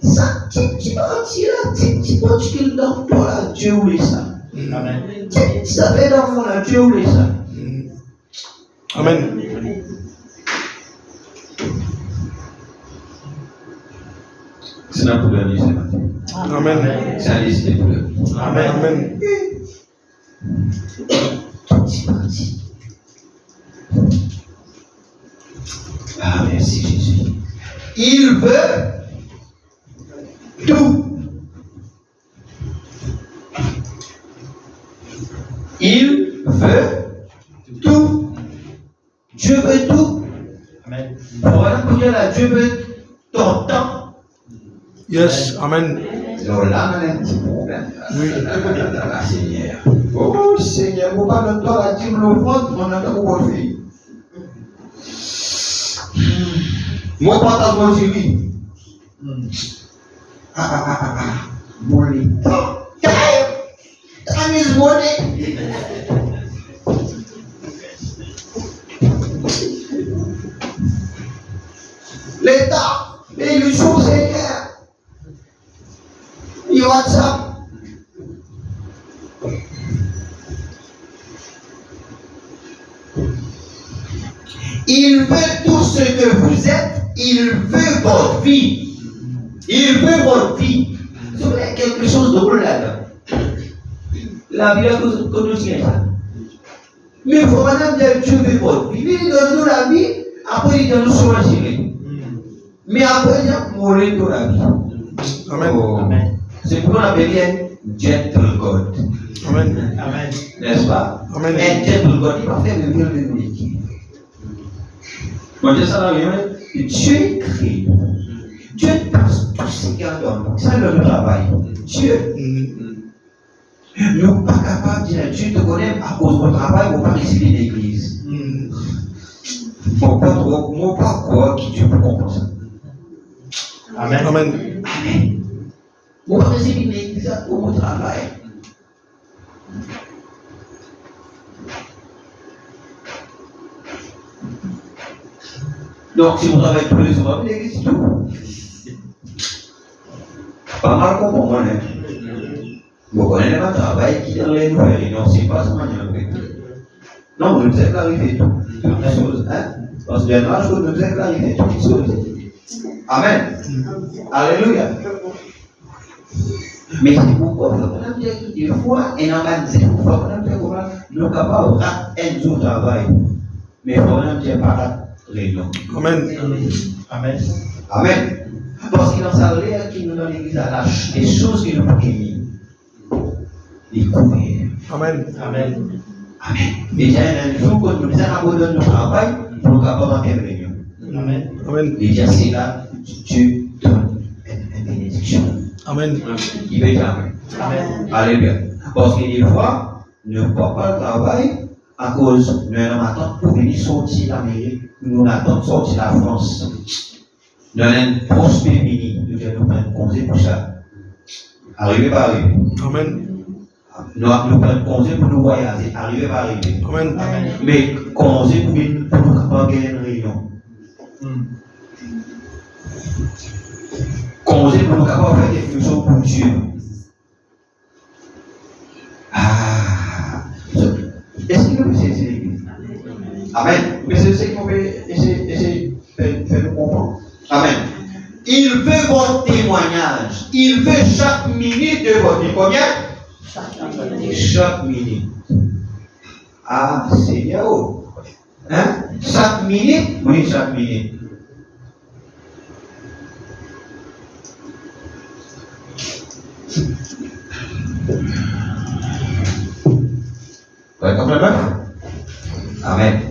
Ça, petit parti là, petit parti qu'il donne pour là, Dieu voulait ça. Amen. Ça fait dans mon là, Dieu voulait ça. Amen. C'est un problème ce matin. Amen. C'est un décidé pour eux. Amen. Amen. Petit parti. Ah, merci Jésus. Il veut tout. Il veut tout. Dieu veut tout. Amen. Voilà pour dire là, Dieu veut ton temps. Yes. Amen. Alors là, on a un petit problème. Oui. Seigneur. Oh Seigneur, vous parlez de toi, la dîme, l'offrande, on a tout pour faire. Moi, partage mon chéri. Money. Time is money. L'État, et le jour Seigneur. Il WhatsApp. Il veut tout ce que vous êtes, il veut votre vie. Il veut votre vie. Il y a quelque chose de drôle là-dedans. La vie, qu'on nous tient ça. Mais il faut maintenant dire Dieu veut votre vie. Il donne nous la vie, après il donne nous choisir. Mais après il a mourir pour la vie. Amen. Oh. C'est pour qu'on appelle un gentle God. Amen. Amen. N'est-ce pas? Amen. Un gentleman, il va faire le mieux de l'équipe. Moi, je dis ça là, Dieu crée. Dieu passe tout ce qu'il y a dans nous. Ça, le travail. Dieu. Nous ne sommes pas capables de dire Dieu te connaît à cause de mon travail, on ne va pas rester dans l'église. Moi, pas quoi qui Dieu peut comprendre ça. Amen. Amen. Amen. On va rester dans l'église à cause de mon travail. Donc, si vous travaillez tous les jours, vous l'église tout. Pas mal comme moi, hein. Vous connaissez pas le travail qui est dans les nouvelles réunions, c'est pas seulement avec vous. Non, vous nous avez clarifié toutes les choses, hein. Parce que dernièrement, je vous ai clarifié toutes les choses. Amen. Alléluia. Mais c'est pourquoi vous avez dit que des fois, et en bas de vous avez dit que nous sommes capables de rater un jour de travail. Mais vous avez dit pas réunion. Amen. Amen. Amen. Parce qu'il y a un salaire qui nous donne l'église à lâcher des choses qui nous ont gagnées. Découvrir. Amen. Amen. Amen. Et il y a un jour que nous abandonnons notre travail, nous sommes capables de faire une réunion. Amen. Amen. Et c'est là que Dieu donne une bénédiction. Amen. Il veut dire Amen. Amen. Alléluia. Parce que des fois, nous ne pouvons pas le travail à cause de notre attente pour venir sortir l'Amérique, nous attendons sortir la France. Nous avons un prospect mini, nous devons prendre congé pour ça. Arriver par arriver. Amen. Nous prenons congé pour nous voyager, arriver par arriver. Amen. Mais congé pour nous pas gagner une réunion. Congé pour nous capables de faire quelque chose pour Dieu. Ah! Est-ce que vous saisissez l'église? Amen. Mais c'est ce qu'on veut essayer de faire nous comprendre. Amen. Il veut votre témoignage. Il veut chaque minute de votre vie. Combien? Chaque minute. Ah, Seigneur. Hein? Chaque minute? Oui, chaque minute. Vous comprenez bien? Amen.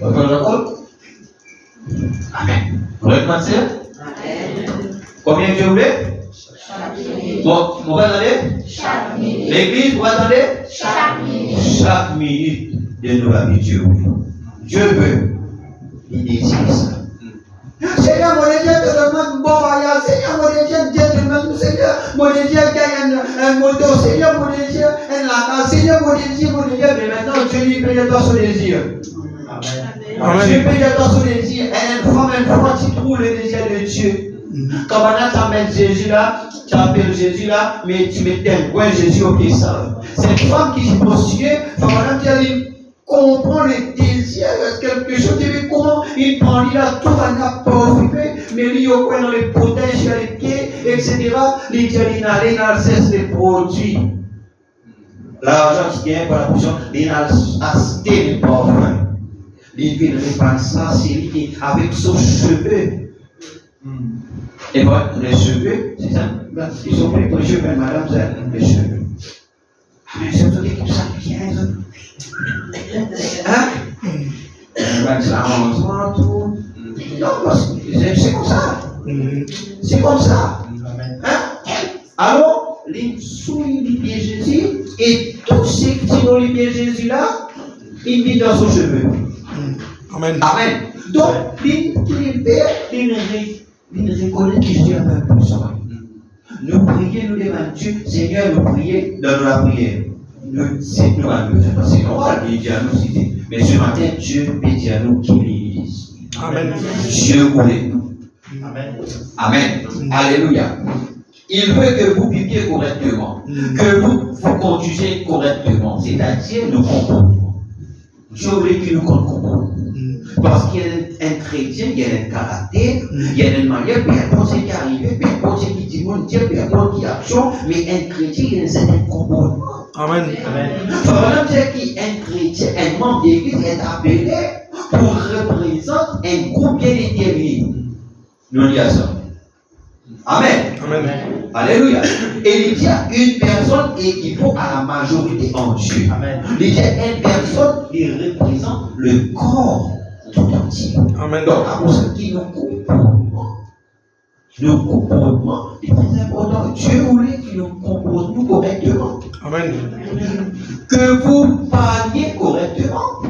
Vous comprenez? Amen. Vous voulez commencer? Amen. Combien Dieu voulait? Bon, vous attendez? Chaque minute. L'église, vous attendez? Chaque minute. Chaque minute de nous la vie, Dieu veut. Dieu veut. Il désire ça. Seigneur, mon Dieu, te demande bon voyage. Seigneur, mon Dieu, Dieu te demande, Seigneur, mon Dieu, gagne un moto. Seigneur, mon Dieu, un lapin. Seigneur, mon Dieu, mais maintenant, Dieu lui paye toi son désir. Amen. Dieu paye toi son désir. Et une fois, tu trouves le désir de Dieu. Quand maintenant tu amènes Jésus là, tu appelles Jésus là, mais tu mets tel point Jésus au pied sale. Cette femme qui s'est postulée, maintenant tu as dit, comprend le désir, quelque chose, tu veux comment il prend, il a tout, il n'a pas occupé, mais lui au coin dans les potins, sur les pieds, etc. Il dit, il n'a cesse les produits. L'argent qui vient pour la portion, il n'a acheté les parfums. Il vient répandre ça, c'est lui avec son cheveu. Et voilà, les cheveux, c'est ça. Ils sont pris pour les cheveux, madame, c'est les cheveux. Ah, mais c'est tout qui ça bien, hein? Ça avance, tout. Non, c'est comme ça. C'est comme ça. Hein? Alors, les souilles du pied Jésus, et tout ce qui est dans les pieds Jésus là, il vit dans son cheveu. Amen. Amen. Donc, il reconnaît que Dieu a un besoin. Nous prions, nous demandons Dieu, Seigneur, nous prions, donne-nous la prière. C'est nous un besoin, parce que on va le dire à nous citer. Mais ce matin, Dieu peut dire à nous qu'il est ici. Amen. Dieu voulait nous. Amen. Amen. Alléluia. Il veut que vous viviez correctement, que vous vous conduisez correctement, c'est-à-dire nous comportements. Dieu voulait que nous comportements. Parce qu'il y a un chrétien, il y a un caractère, il y a une manière, peu importe ce qui arrive, peu importe ce qui dit, peu importe qui action, mais un chrétien, il y a un certain comportement. Amen. Amen. Par exemple, qu'un chrétien, un membre d'église est appelé pour représenter un groupe bien déterminé. Nous disons ça. Amen. Amen. Alléluia. Et il y a une personne équivaut à la majorité en Dieu. Amen. Il y a une personne qui représente le corps tout entier. Amen. Donc, à cause de qui nous comportement, est très important. Dieu voulait qu'il nous compose nous correctement. Amen. Que vous parliez correctement.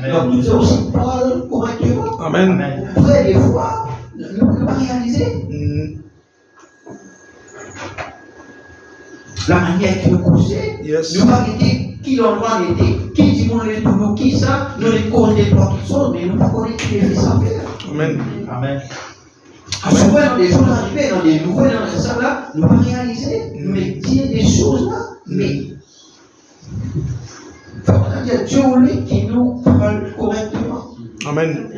Donc, nous aussi parlons correctement. Amen. Amen. Après, des fois, nous ne pouvons pas réaliser la manière qu'il nous causait. Yes. Nous pas été qui l'endroit était, qui dit mon les tout, qui ça, nous les connaissons pas qui sont, mais nous pas connaissons qui les fait ça faire. Amen. Amen. Souvent, dans des choses arrivées, dans des nouvelles, dans ça là, nous pas réaliser, mais dire des choses là, mais. C'est-à-dire, Dieu voulait qu'il nous parle correctement. Amen.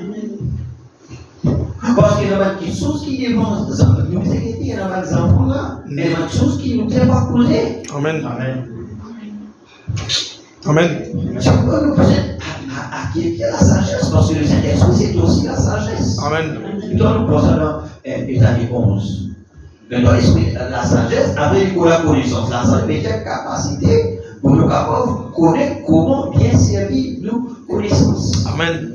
Parce qu'il y a des choses qui dévancent, nous inquiéter, il y a des enfants là, mais il y a des choses qui nous ont pas causé. Amen. Amen. Amen. C'est pourquoi nous pouvons acquérir la sagesse, parce que le Saint-Esprit, c'est aussi la sagesse. Amen. Nous nous pensons dans Ésaïe 11. Dans l'esprit, la sagesse avec la connaissance. La sagesse est une capacité pour nous capables de connaître comment bien servir nos connaissances. Amen.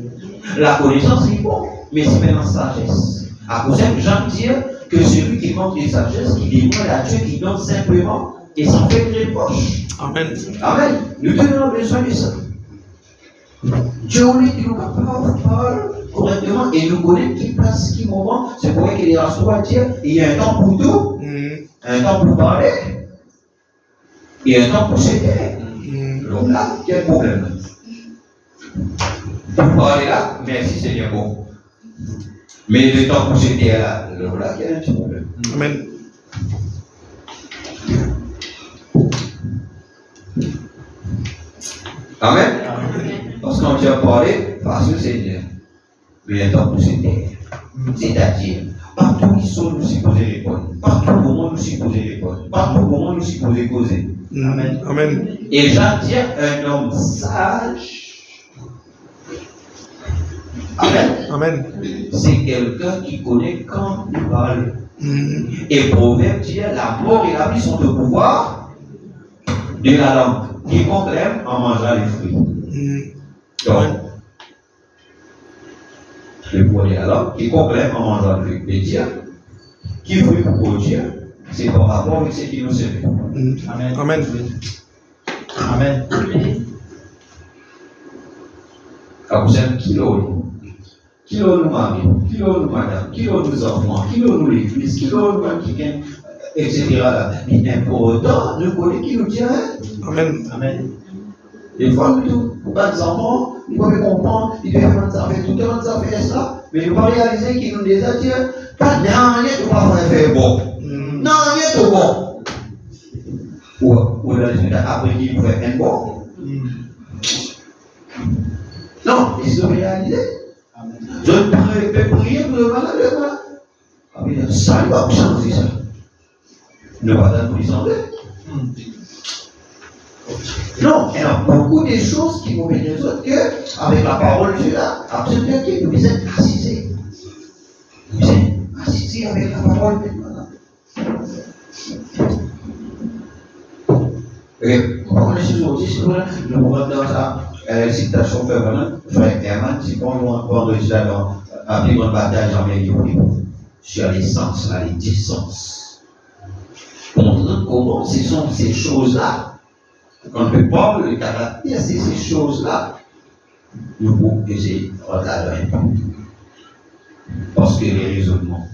La connaissance est bon, mais c'est maintenant la sagesse. À cause de Jean dit que celui qui manque de sagesse, qui demande à Dieu, qui donne simplement et sans faire de reproche. Amen. Amen. Nous avons besoin de ça. Dieu voulait qu'il nous parle correctement et nous connaît qui place, qui moment. C'est pour ça qu'il est à dire il y a un temps pour tout, un temps pour parler et un temps pour s'aider. Donc là, quel problème? Pour parler là, merci Seigneur, bon. Mais le temps pour s'aider là, là, il y a un petit problème. Amen. Amen. Amen. Parce qu'on vient parler, parce que Seigneur, mais il y a un temps pour s'aider. C'est-à-dire, partout où ils sont, nous supposons répondre. Partout où nous supposons répondre. Partout où nous supposons causer. Amen. Amen. Et Jean dit un homme sage. Amen. Amen. C'est quelqu'un qui connaît quand il parle. Et Proverbe dit la mort et la vie sont au pouvoir de la langue. Quiconque l'aime en mangera les fruits. Donc, le pouvoir de la langue, quiconque l'aime en mangera les fruits. Mais Dieu, qui veut pour Dieu, c'est par rapport avec ce qui nous sert. Amen. Amen. Amen. Quand vous êtes kilo nous mari, kilo nous madame, kilo nous enfants, kilo nous l'église, kilo nous quelqu'un, etc. Mais important, nous connaissons qui nous tient. Amen. Amen. Des fois, nous, pas des enfants, ils peuvent comprendre, ils peuvent faire ça, tout le monde ça fait ça, mais nous pas réaliser qu'ils nous déjà dit, pas rien de pas faire bon. Non, rien de bon. Ou le résultat après qu'il fait un bon. Non, ils se réalisent. Je peux prier pour le malade. Ça, il va changer ça. Ne pas dans tous non, il y a beaucoup de choses qui vont venir les autres que, avec la parole de Dieu là, absolument qui vous êtes assisés. Vous êtes assisés avec la parole de Dieu. Et on va laisser aussi, c'est vrai, nous allons dans sa citation permanente, frère Herman, c'est quand on enregistre dans la plus grande bataille jamais livrée sur l'essence, les 10 sens. On montre comment ce sont ces choses-là. Quand on peut pas le caractère, c'est ces choses-là. Nous pouvons essayer de regarder un peu. Parce que les raisonnements,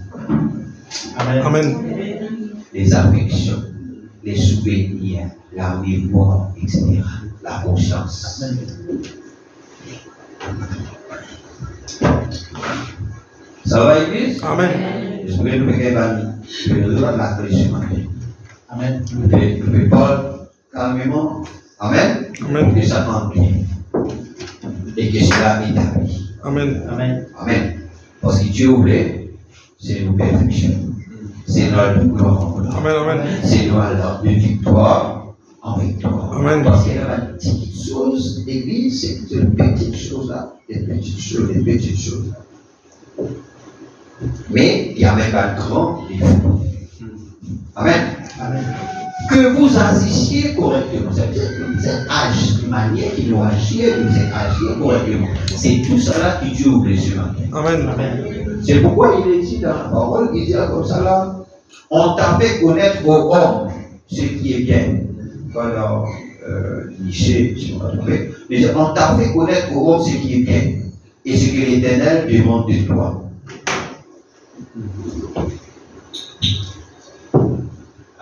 Amen. Amen. les affections, les souvenirs, la mémoire, etc. La conscience. Ça va, Église? Amen. Je voudrais nous faire la clé ce matin. Amen. Nous pouvons parler calmement. Amen. Amen. Que ça tente bien. Et que cela établit. Amen. Amen. Amen. Parce que Dieu voulait, c'est nos perfections. C'est notre gloire. Amen. Amen. C'est notre victoire en victoire. Amen. Parce qu'il y a une petite chose, l'église, c'est une petite chose là. Des petites choses, des petites choses. Mais il y a même un grand défaut. Amen. Amen. Que vous agissiez correctement. C'est-à-dire que vous êtes agi, manière qui nous agir, vous êtes agir correctement. C'est tout cela qui Dieu oublie ce matin. Amen. Amen. C'est pourquoi il est dit dans la parole, il dit comme ça là, on t'a fait connaître aux hommes ce qui est bien. Voilà, Michel, si on va trouver. On t'a fait connaître aux hommes ce qui est bien. Et ce que l'Éternel demande de toi.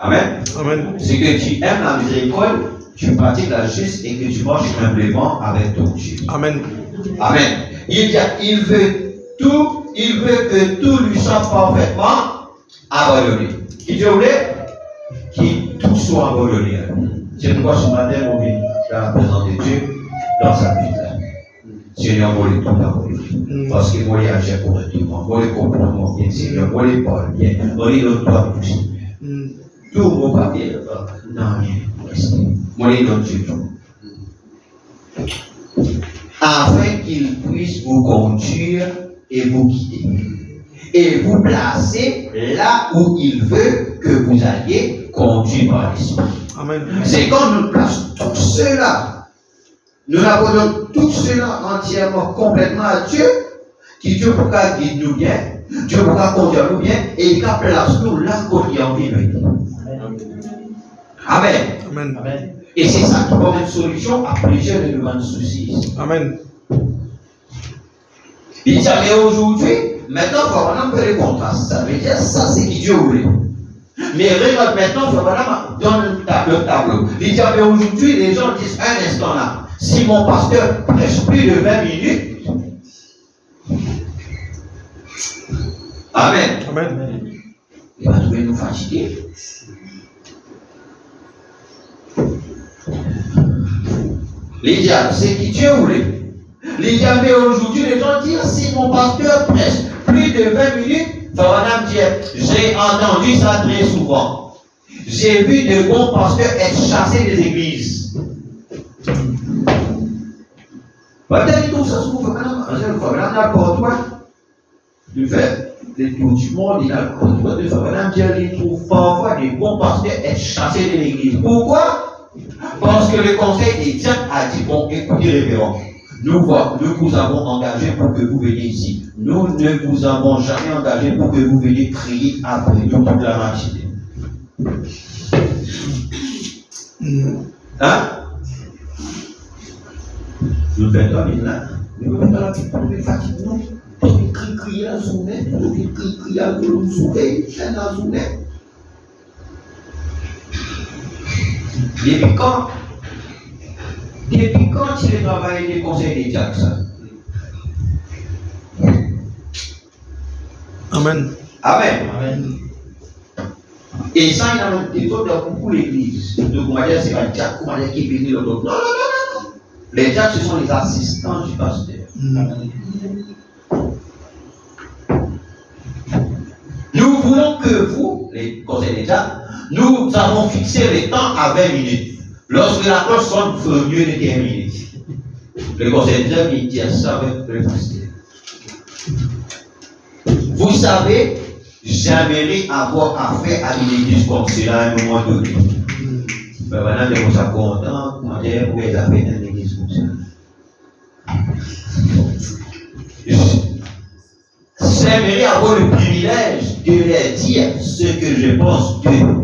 Amen. Amen. C'est que tu aimes la miséricorde, tu pratiques la justice et que tu marches humblement avec ton Dieu. Amen. Amen. Il veut que tout lui soit parfaitement abandonné. Qui Dieu voulait qu'il tout soit abandonné. C'est pourquoi ce matin, on vient dans la présence de Dieu, dans sa vie. Seigneur, moi, les tout abandonné. Parce que moi, les agir correctement, moi, les comprendre bien, Seigneur, moi, les parler bien, moi, les donne-toi tout, Seigneur. Tout mon papier, non, rien. Moi, les donne Dieu tout. Afin qu'il puisse vous conduire et vous guider. Et vous placer là où il veut que vous alliez conduit par l'Esprit. Amen. C'est quand nous plaçons tout cela, nous abandonnons tout cela entièrement, complètement à Dieu, qui Dieu pourra guider nous bien, Dieu pourra conduire nous bien, et il place nous là où il a envie de venir. Amen. Amen. Amen. Et c'est ça qui donne une solution à plusieurs de nos soucis. Amen. Il dit, mais aujourd'hui, maintenant, il faut vraiment faire les contrastes. Ça veut dire, ça, c'est qui Dieu voulait. Mais regarde, maintenant, il faut vraiment donner le tableau. Il dit, mais aujourd'hui, les gens disent, un instant là, si mon pasteur prêche plus de 20 minutes, Amen, Amen. il va trouver nous fatigués. Les diables, c'est qui Dieu voulait. Les diables, mais aujourd'hui, les gens disent, si mon pasteur prêche plus de 20 minutes, Madame dit, j'ai entendu ça très souvent. J'ai vu de bons pasteurs être chassés des églises. Peut-être tout ça se trouve, madame, n'a pas toi. Du fait, les tours du monde, il a le contrôle de faire, madame dit, il trouve parfois des bons pasteurs être chassés de l'église. Pourquoi? Parce que le conseil des diacres a dit, bon, écoutez, révérend, nous vous avons engagé pour que vous veniez ici. Nous ne vous avons jamais engagé pour que vous veniez prier après nous toute la matinée. Hein? Nous faisons là. Nous faisons la vie pour les fatigues. Nous crier la journée. Nous crier la journée. La journée. Depuis quand il est travaillé des conseils des diacres, ça? Amen. Amen. Amen. Et ça, il y a des autres dans beaucoup l'église. Donc, on va dire, c'est pas le diacre, on va dire qui est venu l'autre. Non. Les diacres, ce sont les assistants du pasteur. Nous voulons que vous, les conseils des diacres, nous avons fixé les temps à 20 minutes. Lorsque la cloche sonne, il faut mieux de 15 minutes. Le conseil des diacres, il dit ça avec le pasteur. Vous savez, j'aimerais avoir affaire à une église comme cela à un moment donné. Mais maintenant, je suis content, comment dire, vous avez affaire à une église comme ça. J'aimerais avoir le privilège de leur dire ce que je pense d'eux.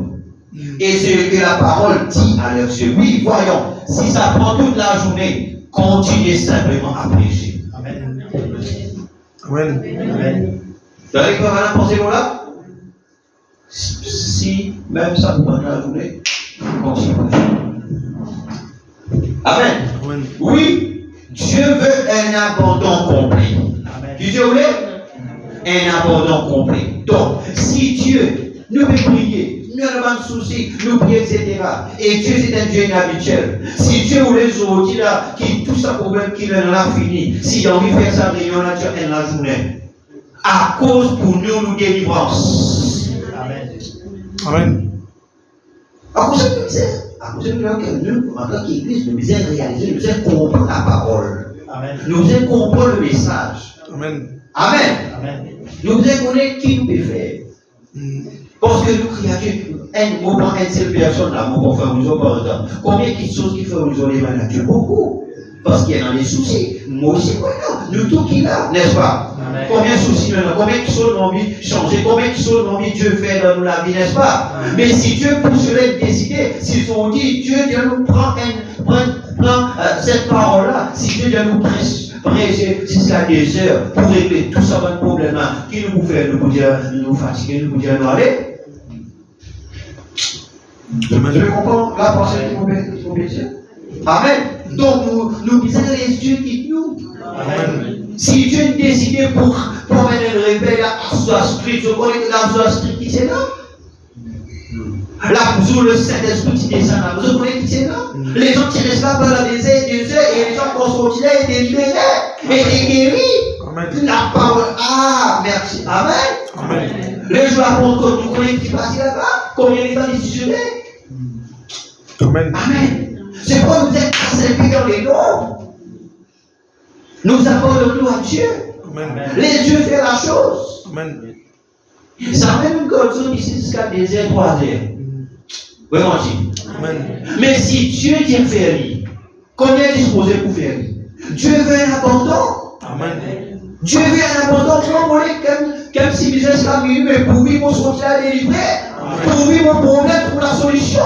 Et ce que la parole dit à leur yeux. Oui, voyons, si ça prend toute la journée, continuez simplement à prêcher. Amen. Amen. Amen. Vous savez quoi, madame, pensez-vous là? Si même ça prend la journée, continuez. Amen. Amen. Oui, Dieu veut un abandon complet. Amen. Dieu voulait un abandon complet. Donc, si Dieu nous fait prier, nous n'avons pas de soucis, nous prions, etc. Et Dieu, c'est un Dieu inhabituel. Si Dieu voulait aujourd'hui là, qui tout ça problème qu'il en a fini, s'il a envie de faire sa réunion là, Dieu en la journée. À cause pour nous délivrance. Amen. Amen. À cause de ça, à cause de que nous, en tant qu'église, nous devons réaliser, nous devons comprendre la parole. Amen. Nous devons comprendre le message. Amen. Amen. Amen. Nous devons connaître qui nous peut faire. Parce que nous créatures, une seule personne, là, mon frère, nous avons par exemple. Combien de choses qui font nous les maladies? Beaucoup. Parce qu'il y a des soucis. Moi aussi, voilà. Nous tous qui là, n'est-ce pas? Amen. Combien de soucis maintenant? Combien de choses ont envie de changer? Combien de choses ont envie de Dieu faire dans la vie, n'est-ce pas? Mais si Dieu pousserait décider, s'ils ont dit, Dieu nous prend cette parole-là, si Dieu nous prêcher jusqu'à des heures pour régler tout ça, votre problème-là, qui nous fait nous dire, nous fatiguer, nous dire, nous aller? Je comprends la pensée qui vous dire. Amen. Donc nous disons les dieux qui nous. Amen. Si Dieu décidait pour mener le réveil à soi spirit, je connais que la soi spirit qui c'est là. Là, vous le Saint-Esprit qui descend là, vous connaissez qui c'est là. Les gens qui restent là pendant des heures et les gens qui sont sortis là et des libérés et des guéris. La parole, merci. Amen. Amen. Les jours après, nous connaissons qui passe là-bas, combien de temps décisionné. Amen. Amen. C'est pourquoi nous êtes asservis dans les noms. Nous abandonnons à Dieu. Amen. Les dieux font la chose. Amen. Ça même une condition ici jusqu'à 2h, 3h. Vraiment dit. Amen. Mais si Dieu dit faire, combien disposé pour faire? Dieu veut un abandon. Amen. Dieu veut un abandon. Vous voulez comme si business la minute, mais pour vivre mon sortir à délivrer. Pour vivre mon problème, pour la solution.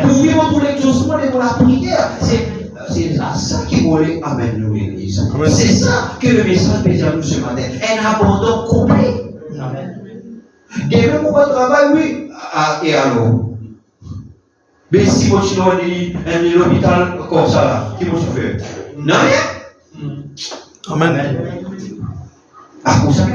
Pour vivre pour l'exaucement et pour la prière. C'est ça qui voulait amener nous l'église. C'est ça que le message peut dire nous ce matin. Un abandon complet. Amen. Demain pour votre travail, oui. Et alors? Mais si vous avez un hôpital comme ça, là, qui vous fait? Non, rien. Amen. À cause de ça,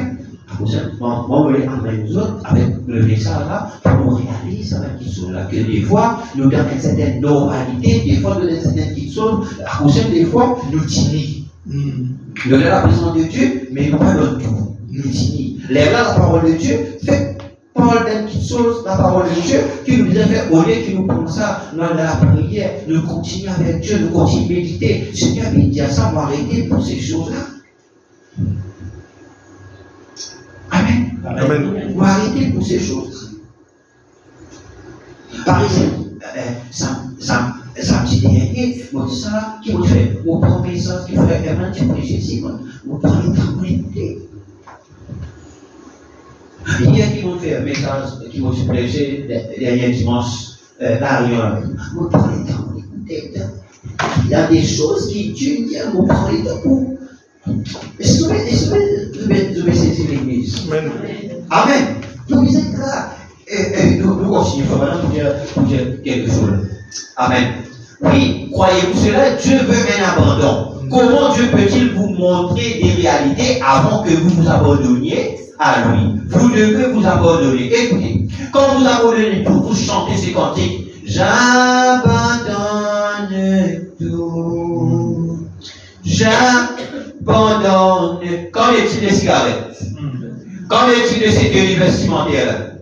moi, je voulais amener nous autres avec le message là pour nous réaliser avec qui sont là. Que des fois, nous donnons une certaine normalité, des fois, nous donnons une certaine qui sont, à cause de des fois, nous timide. Nous donnons la présence de Dieu, mais nous pas notre tout. Nous timide. Lève la parole de Dieu, fait parole d'une petite chose, la parole de Dieu, qui nous a fait, au lieu que nous prenons ça dans la prière, nous continuons avec Dieu, nous continuons à méditer. Seigneur, il dit à ça, on va arrêter pour ces choses-là. Amen. Amen. On va arrêter pour ces choses. Par exemple, samedi dernier, moi, ça, qui m'a fait, au premier sens, qui fait un petit peu Jésus, on prend le temps pour écouter. Hier, qui m'ont fait un message, qui m'ont prêché dernier dimanche, la réunion avec nous, on prend le temps pour écouter. Il y a des choses qui Dieu dit, on prend le temps pour. Est-ce que vous saisir l'église? Amen. Amen. Donc, vous êtes là. Nous continuons maintenant pour dire quelque chose. Amen. Oui, croyez-vous cela? Dieu veut un abandon. Comment Dieu peut-il vous montrer des réalités avant que vous vous abandonniez à lui? Vous devez vous abandonner. Écoutez, quand vous abandonnez tout, vous chantez ces cantiques. J'abandonne tout. J'abandonne. Qu'en est-il des cigarettes? Qu'en est-il de ces tenues vestimentaires?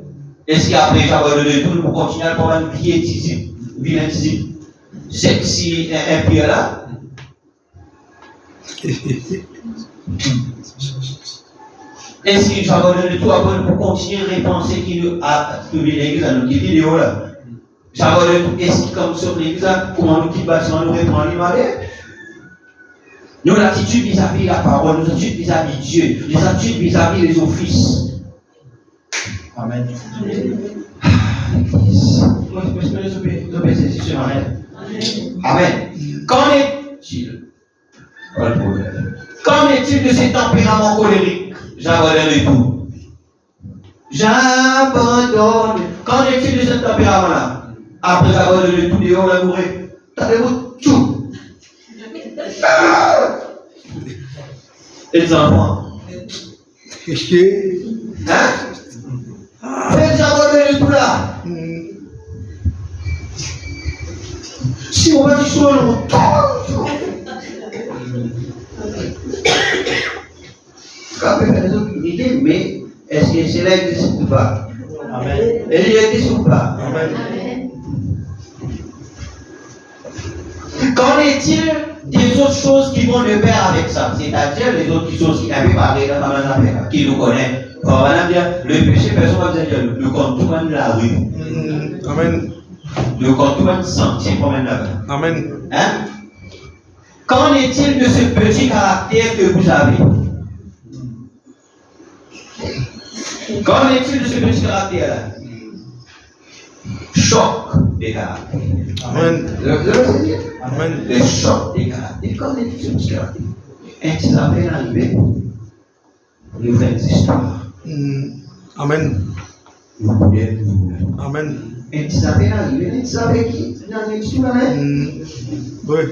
Est-ce qu'après j'abandonne tout pour continuer à prendre une piétise, vilaine, sexy, un pied là? Est-ce que j'abandonne tout pour continuer à repenser qu'il nous a trouvé l'église à nous quitter vidéo là? J'abandonne tout. Est-ce que comme sur l'église là, comment nous quitte bâtiment, nous reprend l'image? Nos attitudes vis-à-vis la parole, nos attitudes vis-à-vis Dieu, nos attitudes vis-à-vis les offices. Amen. Amen. Qu'en est-il? Pas le problème. Qu'en est-il de ces tempéraments colériques? J'abandonne tout. J'abandonne. Qu'en est-il de ce tempérament-là? Après j'abandonne tout, et on va mourir. T'avez-vous tout? Et les enfants? Hein? Faites abandonner tout là. Si on va dire sur le temps, quand on fait des autres idées, mais est-ce que c'est là existe ou pas? Amen. Elle existe ou pas? Amen. Qu'en est-il des autres choses qui vont de pair avec ça? C'est-à-dire les autres choses qui n'avaient pas réglé dans la qui nous connaissent Madame dit, le péché, personne va dire, le compte tout même la rue. Amen. Le compte tout même sentier quand même là-bas. Amen. Hein? Qu'en est-il de ce petit caractère que vous avez? Qu'en est-il de ce petit caractère-là? Choc des caractères. Amen. Amen. Le choc des caractères. Qu'en est-il de ce petit caractère? Un petit appel arrivé, nous faisons des histoires. Amen. Nous voulons. Amen. Un petit appel arrivé, un petit appel qui dans une histoire. Oui.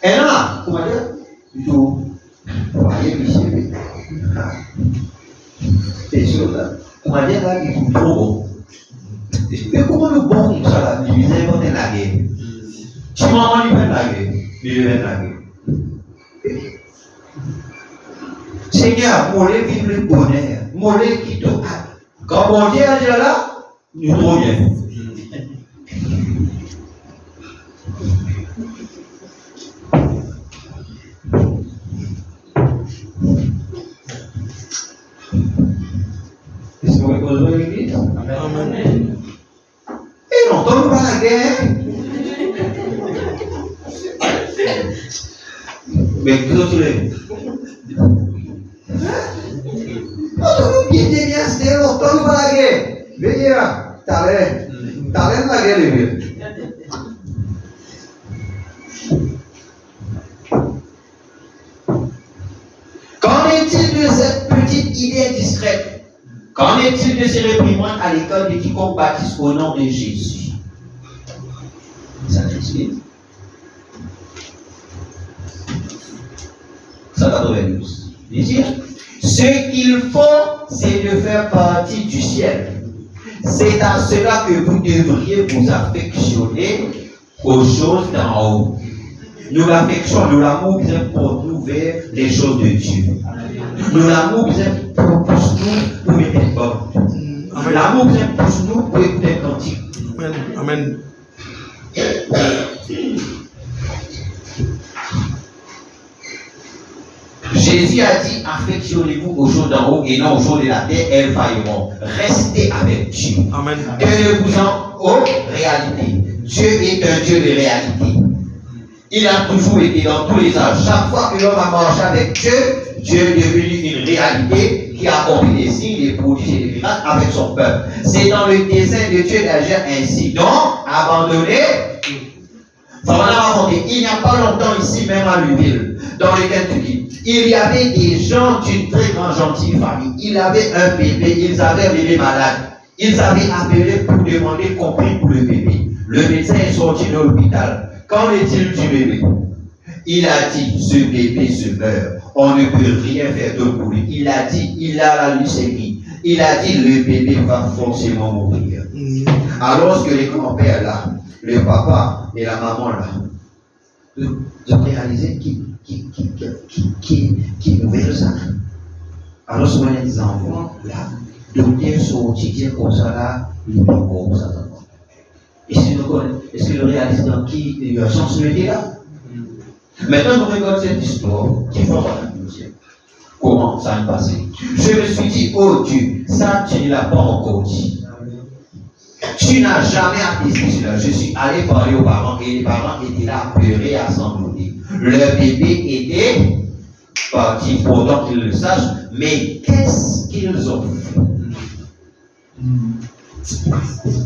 Et là, comment dire? Plutôt, voyez, monsieur. C'est sûr, là. Comment dire, là, il est trop bon. Mais comment le bon comme ça, là, il vient inventer la guerre? Tu m'as dit, la guerre. Il vient la guerre. Seigneur, mon lait vive le bonheur. Mon lait qui te hâte. Quand mon Dieu est là, nous trouvons bien. Est-ce que vous reconnaissez l'église? Amen. Et non, on ne pas la guerre. Mais vous autres, bien bien, c'est longtemps pas la guerre. Venez là, t'allais la guerre, les vieux. Qu'en est-il de cette petite idée discrète? Qu'en est-il de ces réprimandes à l'école de quiconque baptise au nom de Jésus? Ça t'explique. 192. Ici, ce qu'il faut, c'est de faire partie du ciel. C'est à cela que vous devriez vous affectionner aux choses d'en haut. Nous l'affection, nous l'amour vient pour nous vers les choses de Dieu. Nous l'amour vient pour nous pour mettre les bornes. L'amour vient pour nous pour écouter un cantique. Amen. Jésus a dit, affectionnez-vous aux choses d'en haut et non aux choses de la terre, elles failleront. Restez avec Dieu. Amen. Tenez-vous-en aux réalités. Dieu est un Dieu de réalité. Il a toujours été dans tous les âges. Chaque fois que l'homme a marché avec Dieu, Dieu est devenu une réalité qui a accompli des signes, des prodiges et des miracles avec son peuple. C'est dans le dessein de Dieu d'agir ainsi. Donc, abandonner. Il n'y a pas longtemps ici, même à Louisville, dans le Kentucky, il y avait des gens d'une très grande gentille famille. Ils avaient un bébé, ils avaient un bébé malade. Ils avaient appelé pour demander compris pour le bébé. Le médecin est sorti de l'hôpital. Qu'en est-il du bébé? Il a dit, ce bébé se meurt. On ne peut rien faire d'autre pour lui. Il a dit, il a la leucémie. Il a dit, le bébé va forcément mourir. Alors que les grands-pères là, le papa et la maman là, ils ont réalisé qui nouvelle ça. Alors souvent les enfants là, docteur sorti comme ça là, ils sont comme ça. Est-ce que le réalisent dans qui il y a sensibilité là? Maintenant nous regardons cette histoire qui fait comment ça a passé. Je me suis dit, oh Dieu, ça tu ne l'as pas encore dit. Tu n'as jamais attesté cela. Je suis allé parler aux parents et les parents étaient là à pleurer, à sangloter. Le bébé était parti, pourtant qu'ils le sachent, mais qu'est-ce qu'ils ont fait?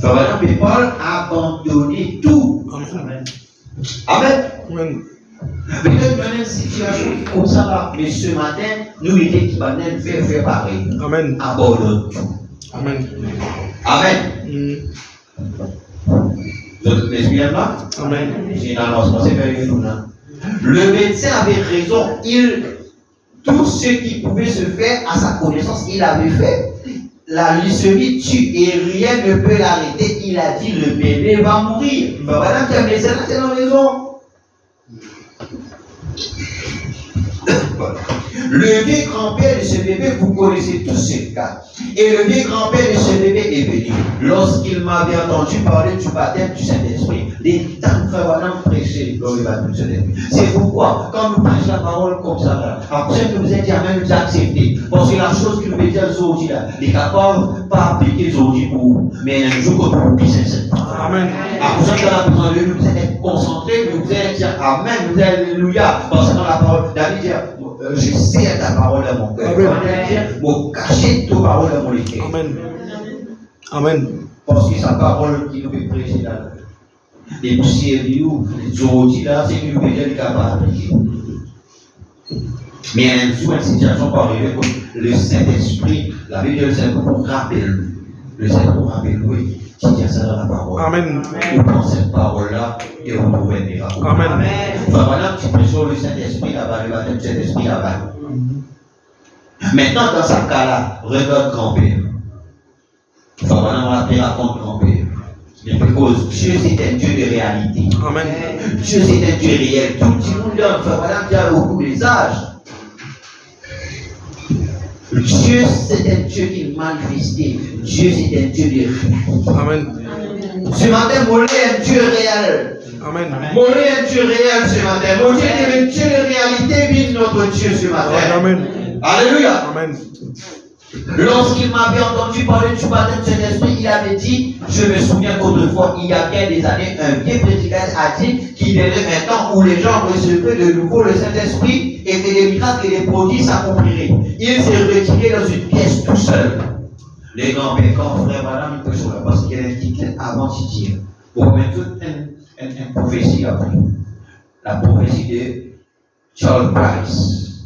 Par exemple, Paul a abandonné tout. Amen. Amen. Amen. Peut-être dans une situation comme ça, là, mais ce matin, nous étions qui va faire pareil. Amen. Abandonne tout. Amen. Amen. Vous l'expliquez là? Amen. J'ai une annonce, c'est vers une là. Le médecin avait raison. Tout ce qui pouvait se faire à sa connaissance, il avait fait. La leucémie tue et rien ne peut l'arrêter. Il a dit le bébé va mourir. Madame qui a médecin là, c'est dans la maison. Le vieux grand-père de ce bébé, vous connaissez tous ce cas. Et le vieux grand-père de ce bébé est venu. Lorsqu'il m'avait entendu parler du baptême du Saint-Esprit, des tas de frères voilà prêcher dans le baptême du Saint-Esprit. C'est pourquoi, quand nous prêchons la parole comme ça, là, après que nous êtes jamais nous accepter. Parce que la chose qui nous veut dire aujourd'hui, là, les capables pas appliquer aujourd'hui pour vous, mais un jour que vous puissiez cette parole. Amen. Après que la besoin de nous, vous êtes concentrés, vous êtes dire Amen, vous êtes Alléluia. Parce que dans la parole, David dit, je sais ta parole dans mon cœur. Mon cacher ta parole dans mon cœur. Amen. Amen. Parce que sa parole qui nous fait prêcher là. Les poussières du aujourd'hui là, c'est que nous pouvons être capables d'appliquer. Mais un jour, une situation peut arriver comme le Saint-Esprit, la Bible dit le Saint-Esprit pour rappeler. Le Saint-Esprit pour rappeler, oui. Tu dis ça dans la parole. Amen. Vous prenez cette parole-là et vous trouvez un miracle. Amen. Enfin, voilà, tu prêches sur le Saint-Esprit là-bas, le baptême du Saint-Esprit là-bas. Maintenant, dans ce cas-là, regarde grand-père. Enfin, voilà, on va appeler raconte grand-père. Parce que Dieu c'est un Dieu de réalité. Amen. Dieu c'est un Dieu réel. Tout le monde là, enfin, voilà, déjà au cours des âges. Dieu c'est un Dieu qui est manifesté. Dieu c'est un Dieu de réalité. Amen. Ce matin, mon est un Dieu réel. Amen. Mon est un Dieu réel ce matin. Mon Dieu est le Dieu de réalité, vive notre Dieu ce matin. Amen. Alléluia. Amen. Lorsqu'il m'avait entendu parler du baptême du Saint-Esprit, il avait dit, je me souviens qu'autrefois, il y a bien des années, un vieux prédicateur a dit qu'il y avait un temps où les gens recevaient de nouveau le Saint-Esprit et que les miracles et les prodiges s'accompliraient. Il s'est retiré dans une pièce tout seul. Les grands-pères, quand frère madame, il peut sur la parce qu'il y a un titre avant de dire. Pour mettre une prophétie après. La prophétie de Charles Price,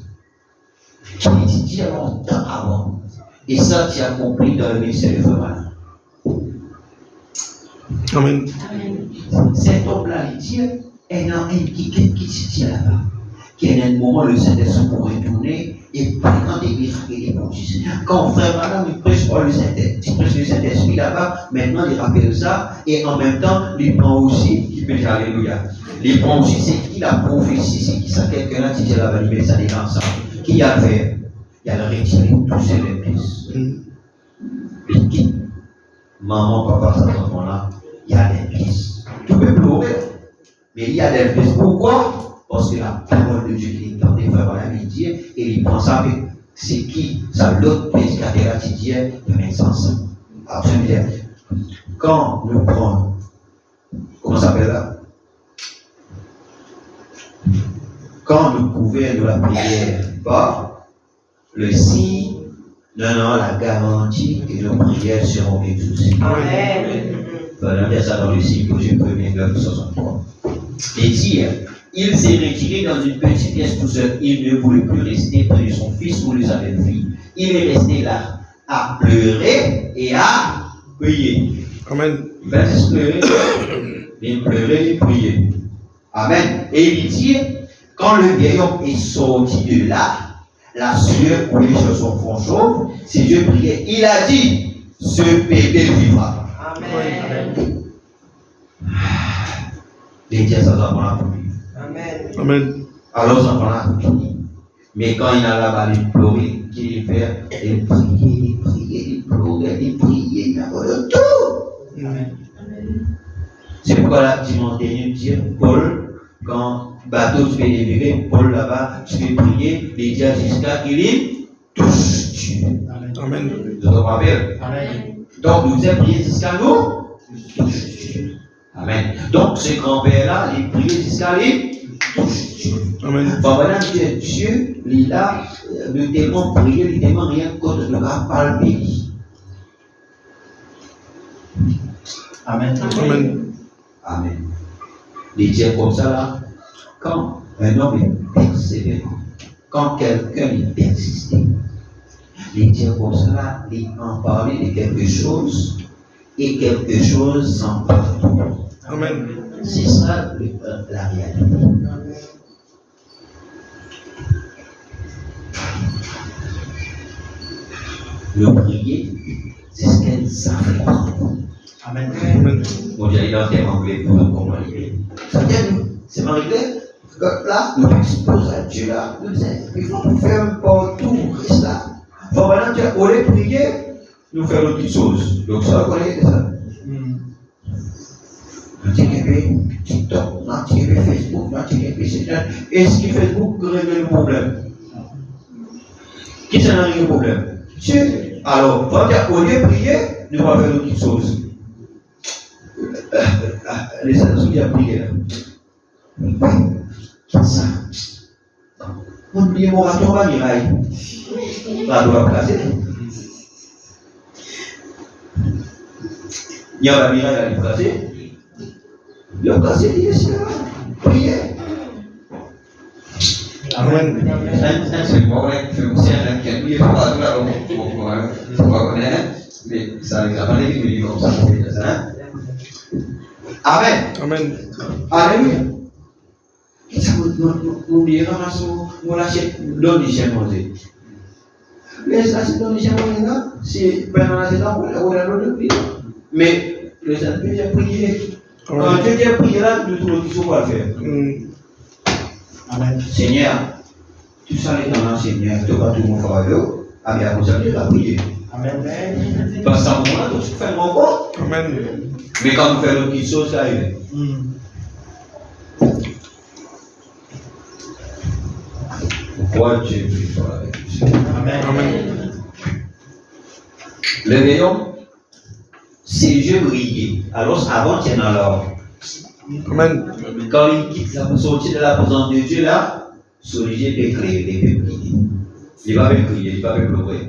qui était dit longtemps avant. Et ça, tu as compris dans le ministère de Frère. Amen. Cet homme-là, il dit, il y a un qui se tient là-bas. Qu'il y a un moment, le Saint-Esprit pour retourner et prendre des miracles et des prodiges. Quand frère madame, il prêche pas le Saint-Esprit là-bas, maintenant il rappelle ça, et en même temps, il prend aussi, qui peut dire Alléluia. Il prend aussi, c'est qui la prophétie, c'est qui ça, quelqu'un là qui dit là-bas, il met ça des ensemble. Qui a fait? Il y a le retiré, toucher les pièces. Il quitte. Maman, papa, ça, enfant-là, il y a des pièces. Tout peut pleurer, mais il y a des pièces. Pourquoi? Parce que la parole de Dieu qui est entendue, frère, voilà, il dit, et il pense avec c'est qui? Ça, l'autre prédicateur qui dit, il met ça ensemble. Alors, je veux dire, quand nous prenons, comment ça s'appelle là? Quand nous pouvons de la prière pas, le signe donnant la garantie que nos prières seront exaucées. Amen. Voilà, il y a ça dans le signe que Dieu 1er verset 63. Et dire, il s'est retiré dans une petite pièce tout seul. Il ne voulait plus rester près de son fils ou de sa belle-fille. Il est resté là à pleurer et à prier. Amen. Il va juste pleurer, il pleurait et prier. Amen. Et il dit, quand le vieil homme est sorti de là, la sueur coulait sur son front chauve, ses yeux brillaient. Il a dit, ce bébé vivra. Amen. Les dieux, ça va pour lui. Amen. Alors, ça va fini. Mais quand il a là-bas, il pleurait, qu'il fait, il priait, il a de tout. C'est pourquoi là, dimanche dernier, dire, Paul, quand bateau tu fais délivrer, Paul là-bas, tu fais prier, les dieux jusqu'à qu'il touche Dieu. Amen. Vous vous rappelez? Donc, nous avons prié jusqu'à nous touche Dieu. Amen. Donc, ce grand-père-là, il priait jusqu'à lui touche Dieu. Amen. Bon, voilà que Dieu, il est là, nous tellement prier, il tellement rien contre le gars par le pays. Amen. Amen. Amen. Les dieux comme ça là, quand un homme est persévérant, quand quelqu'un est persisté, les dieux comme ça là, ils en parlent de quelque chose et quelque chose s'en partout. Amen. C'est ça la réalité. Le prier, c'est ce qu'elle savait prendre. Amen. Amen. Bon, j'ai dans tes anglais pour nous comprendre. C'est ma réglé. Là, nous exposons à Dieu là. Nous disons, il faut faire un partout, reste là. Bon, maintenant, tu as, au lieu de prier, nous faisons d'autres choses. Donc ça, vous connaissez ça. TikTok, Facebook, est-ce que Facebook règle le problème? Qui s'en a réglé le problème? Dieu. Alors, au lieu de prier, nous allons faire d'autres choses. Les saints qui ont prié. Ça. On prie mon raton, va miraille. Là, on doit placer. Il y a la miraille à lui placer. Le placé, il est sûr. Priez. Amen. C'est bon, c'est un inquiet. Il est pas là, on va connaître, mais ça les a pas les livres comme ça. Amen. Amen. Alléluia. Et ça, vous oubliez pas, on l'achète, donne les chiens manger. Les assiettes donne les chiens manger là, si pendant la saison, on a l'autre prix. Mais les amis, j'ai prié. Quand Dieu a prié là, nous trouvons qu'il faut faire. Amen. Seigneur, tu savais dans le Seigneur, tu vas tout mon frère, ah bien, vous savez, il a prié. Amen. Parce qu'à ce moment-là, tu fais un encore. Amen. Mais quand vous faites l'autre petite chose, ça arrive. Pourquoi Dieu prie fort avec vous? Amen. Amen. Le rayon, c'est Dieu briller. Alors, avant, c'est dans l'ordre. Amen. Quand il quitte la sortie de la présence de Dieu là, Dieu peut créer, il peut prier. Il va même prier, il va même pleurer.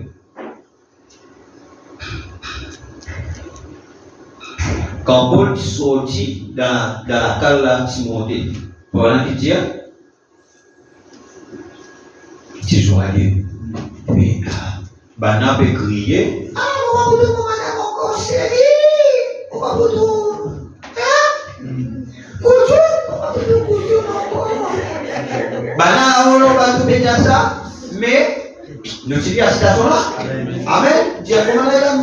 Quand Paul sortit dans la cale là, Timothée, pendant qu'il dit, tu joues à Dieu. Mais, Bana peut crier, ah, on va vous demander mon conseil, on va vous demander, Bana, on va tout dire ça, mais nous sommes à cette situation-là. Amen. Dieu, comment la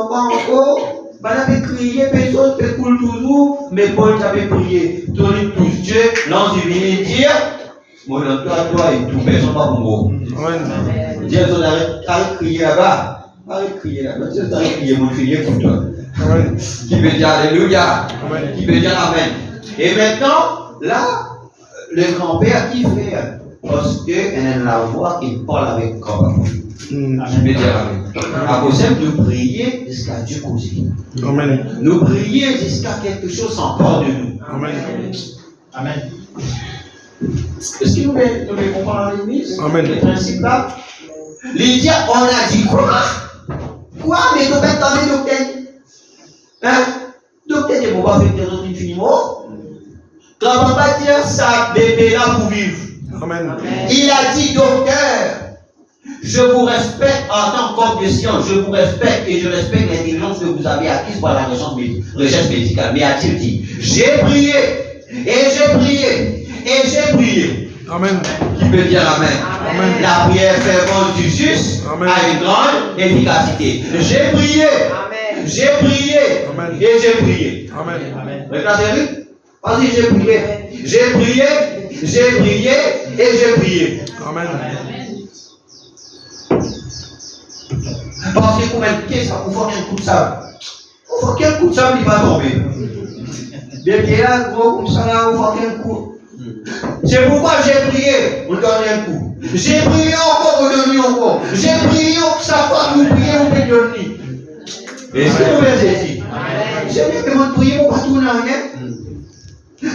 encore. Bana peut crier, personne peut couler toujours, mais Paul t'avait prié. Tourne tous Dieu, non, je viens dire, mon toi et tout, personne pas pour moi. Amen. Dieu, arrête de crier là-bas. Arrête de crier là-bas. Dieu, arrête de crier, mon fils, pour toi. Amen. Qui veut dire Alléluia. Amen. Qui veut dire Amen. Et maintenant, là, le grand-père qui fait, parce qu'elle a la voix qui parle avec le corps. Qui veut dire Amen. À cause de prier jusqu'à Dieu causer. Amen. Nous prier jusqu'à quelque chose s'empare de nous. Amen. Amen. Est-ce que nous devons comprendre l'église? Amen. Le principe là? Les diables, on a dit quoi? Quoi? Mais nous devons attendre docteur. Hein? Docteur, ne peut pas faire des autres infiniment. Quand on va dire ça, bébé là pour vivre. Amen. Il a dit, docteur, je vous respecte en tant qu'homme de science, je vous respecte et je respecte l'intelligence que vous avez acquise par la recherche médicale. Mais a-t-il dit, j'ai prié, et j'ai prié, et j'ai prié. Amen. Qui veut dire Amen? Amen. La prière fervente du juste Amen. a une grande efficacité. J'ai prié, j'ai prié, Amen. et j'ai prié. Amen. Amen. Regardez, vas-y, j'ai prié, j'ai prié, j'ai prié, et j'ai prié. Amen. Parce que combien de ça, on faut qu'un coup de sable. On faut qu'un coup de sable, il va tomber. Bien qu'il là, gros, comme ça, là, on faut qu'un coup. C'est pourquoi j'ai prié, on donne un coup. J'ai prié encore, on donne encore. J'ai prié, ça va nous prier, on peut donner. Et ce que vous voulez dire? J'ai dit que vous priez, on va tourner en rien.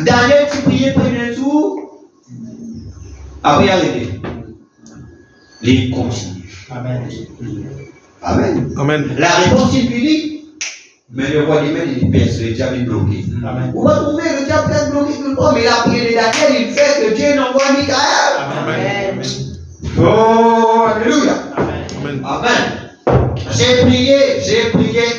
Daniel, tu priais, prenez tout. Après, arrêtez. Les continuent. Amen. Amen. Amen. La réponse est publique. Mais le roi des mains, il pèse, le diable est bloqué. Amen. Vous retrouvez le diable est bloqué tout le temps, mais la prière de Daniel, il fait que Dieu n'envoie Michael. Amen. Oh, alléluia. Amen. Amen. J'ai prié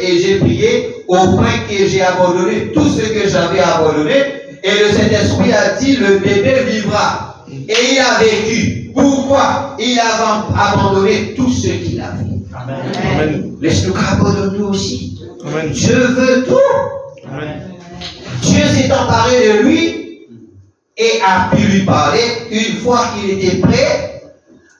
et j'ai prié au point que j'ai abandonné tout ce que j'avais abandonné. Et le Saint-Esprit a dit, le bébé vivra. Et il a vécu. Pourquoi? Il a abandonné tout ce qu'il avait. Amen. Amen. Laisse-nous abandonner aussi. Amen. Dieu veut tout. Amen. Dieu s'est emparé de lui et a pu lui parler une fois qu'il était prêt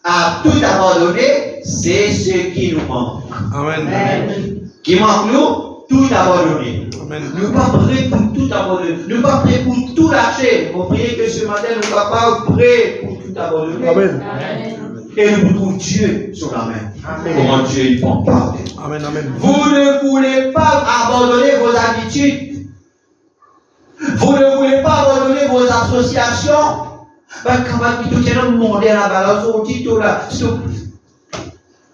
à tout abandonner. c'est ce qui nous manque. Amen. Qui manque nous? Tout abandonner. Amen. Nous pas prêts pour tout abandonner. Nous pas prêts pour tout lâcher. Vous priez que ce matin, nous ne sommes pas prêts pour tout abandonner. Amen. Et nous trouvons Dieu sur la main. Comment Dieu il prend part. Amen. Amen. Vous ne voulez pas abandonner vos habitudes. Vous ne voulez pas abandonner vos associations. Parce que quand tu es monde la balance au titre là.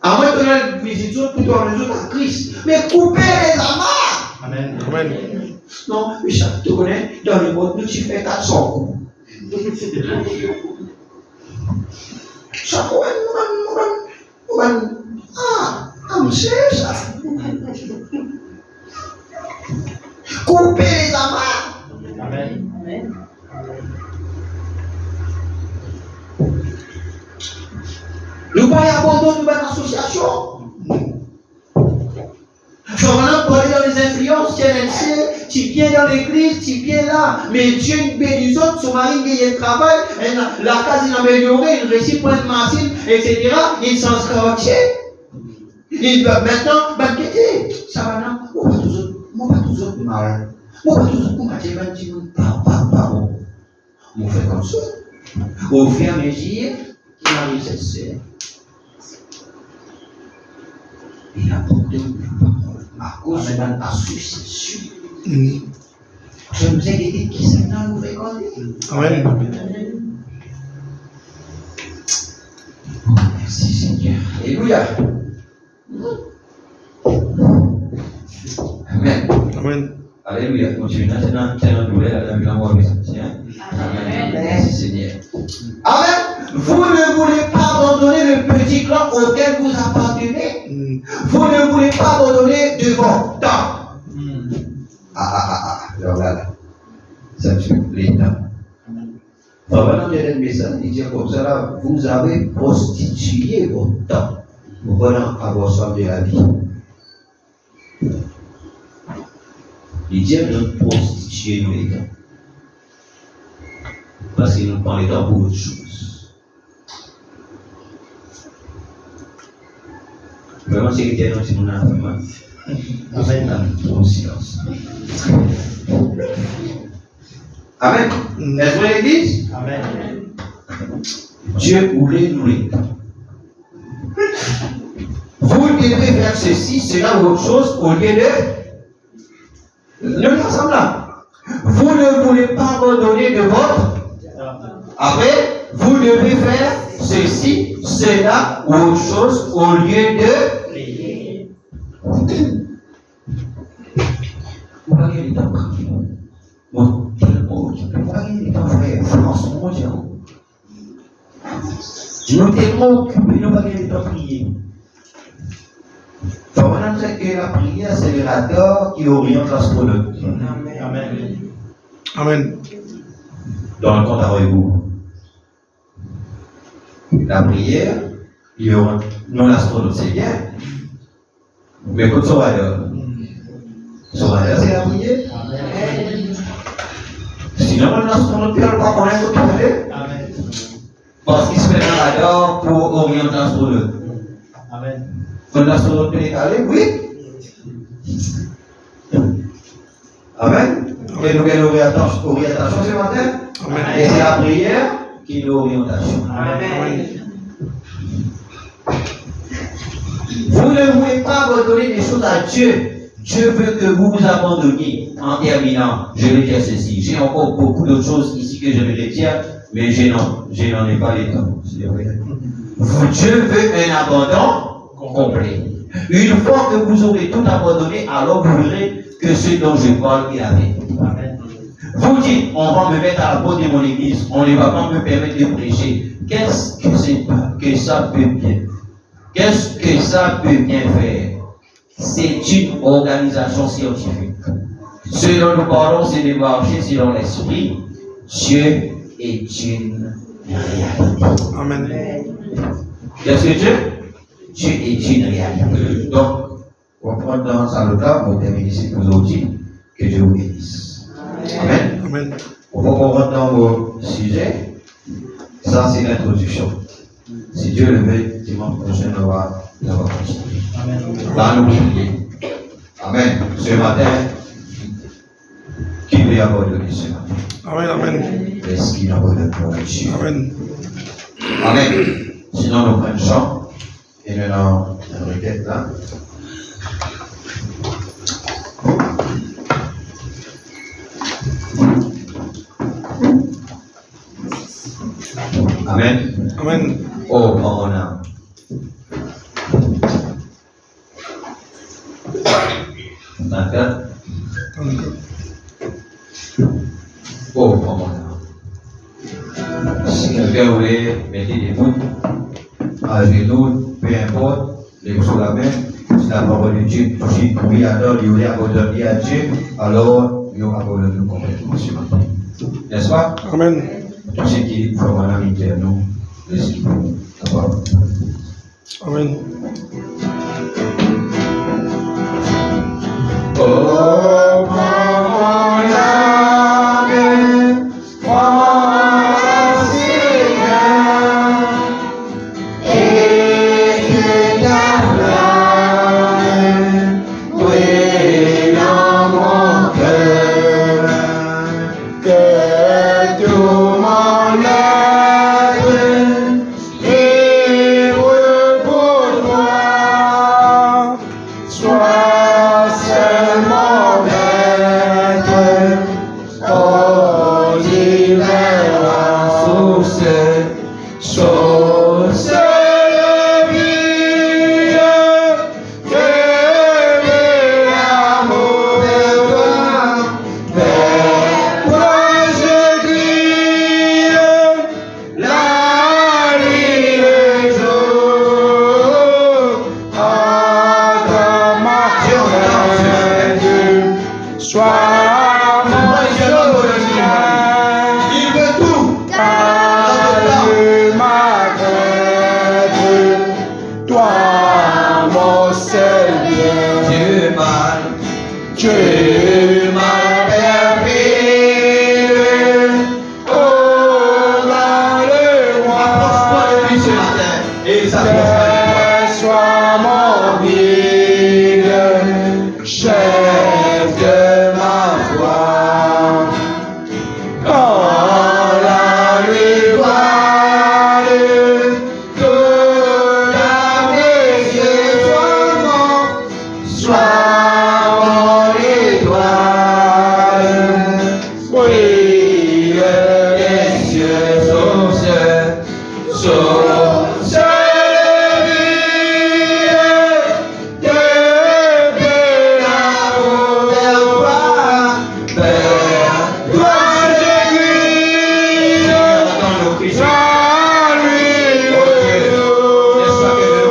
À moins que tu aies visité pour toi les autres à Christ. Mais coupez les amarres. Amen. Amen. Non, Michel, tu connais, dans le monde, nous tu fais 400 coups. Ça, c'est ça. Coupez les amarres. Amen. Nous pas abandonner une bonne association. Tu vas pas aller dans les influences, TNC, tu viens dans l'église, tu viens là, mais Dieu bénit les autres, son mari gagne un travail, la case est améliorée, il réussit pour une machine, etc. Il s'en scotché. Il va maintenant banqueter. Ça va non? Moi pas toujours mal. Moi pas toujours pour manger, même si pas bon. On fait comme ça. Au fur et à mesure qu'il arrive cette sœur, il a porté une parole à cause de la association. Je me disais qui c'est dans nous fréquenter. Amen. Merci Seigneur. Alléluia. Amen. Amen. Alléluia. Continue. Maintenant, Amen. Merci Seigneur. Amen. Vous ne voulez pas abandonner le petit clan auquel vous appartenez. Vous ne voulez pas abandonner devant temps. Alors là. Ça tue l'État. Pendant qu'il y a un message, il dit comme ça là, vous avez prostitué votre temps. Vous voulez avoir soin de la vie. Il dit nous prostituer nos États. Parce qu'il nous prend les temps pour autre chose. Vraiment, c'est que nous, si nous n'avons pas. Amen. Au silence. Amen. Est-ce que l'église? Amen. Dieu voulait nous les temps. Vous devez faire ceci, cela ou autre chose au lieu de. Nous ensemble là. Vous ne voulez pas abandonner de votre. Après, vous devez faire ceci, cela ou autre chose au lieu de. Vous voyez les temps. Bon, tellement occupé. Vous voyez les temps, frère. Franchement, nous tellement occupés, nous voyons les temps prier. Il faut vraiment dire que la prière, c'est le radar qui oriente l'astronaute. Amen. Amen. Dans le compte avec vous. La prière, il oriente. Non, l'astronaute, c'est bien. Mais écoute son radar. Son radar, c'est la prière. Amen. Sinon, l'astronaute, il ne peut pas connaître tout à fait. Amen. Parce qu'il se met dans le radar pour orienter l'astronaute. Amen. Quand l'astronaute est allé, oui. Amen. Et nous avons orientation ce matin. Amen. Et c'est la prière qui nous orientation. Amen. Vous ne voulez pas abandonner des choses à Dieu. Dieu veut que vous vous abandonniez. En terminant, je vais dire ceci. J'ai encore beaucoup d'autres choses ici que je vais dire, mais je n'en ai pas les temps. Dieu veut un abandon complet. Une fois que vous aurez tout abandonné, alors vous verrez que ce dont je parle est la vérité. Amen. Vous dites, on va me mettre à la porte de mon église, on ne va pas me permettre de prêcher. Qu'est-ce que c'est que ça peut bien? Qu'est-ce que ça peut bien faire? C'est une organisation scientifique. Ce dont nous parlons, c'est de marcher selon l'esprit. Dieu est une réalité. Amen. Qu'est-ce que Dieu est une réalité. Donc, on prend dans ça le cas, on termine ici pour aujourd'hui. Que Dieu vous bénisse. Amen. Amen. On va rentre dans vos sujets. Ça, c'est l'introduction. Si Dieu le veut, dimanche prochain, on va Ça va continuer. Amen. Là, nous prions. Amen. Ce matin, qui veut abandonner ce matin? Amen. Amen. Est-ce qu'il abandonne pour Dieu? Amen. Amen. Sinon, nous prenons chant et nous avons une requête là. Amen. Amen. Oh, mon âme. D'accord. Oh, mon âme. Si quelqu'un voulait mettre des bouts à genoux, peu importe, les sous la main, si la parole de Dieu touche, oui, alors il voulait abandonner à Dieu, alors il abandonne complètement ce matin. N'est-ce pas? Amen. Tout ce qui forme un ami de nous, l'esprit, d'accord? Amen. Oh, mon âme, crois Seigneur, et que ta flamme brille dans mon cœur, que tout mon être libre pour toi, soit seulement maître, ô divine source de vie, que l'amour de toi, vers toi je crie, la nuit et le jour, entends ma plainte, sois mon soutien, il veut tout, calme ma crainte, toi mon seul bien, Dieu m'a permis, oh garde-moi, que sois mon guide, chef de ma foi. Oh la nuit voile, toute la mes sois mon étoile, brille les cieux, source de vie, depuis l'amour de toi, vers toi je crie, sans lui le jour,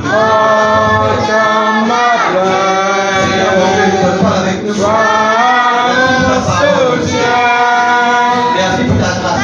entends ma plainte, sois mon soutien. Merci pour ta grâce.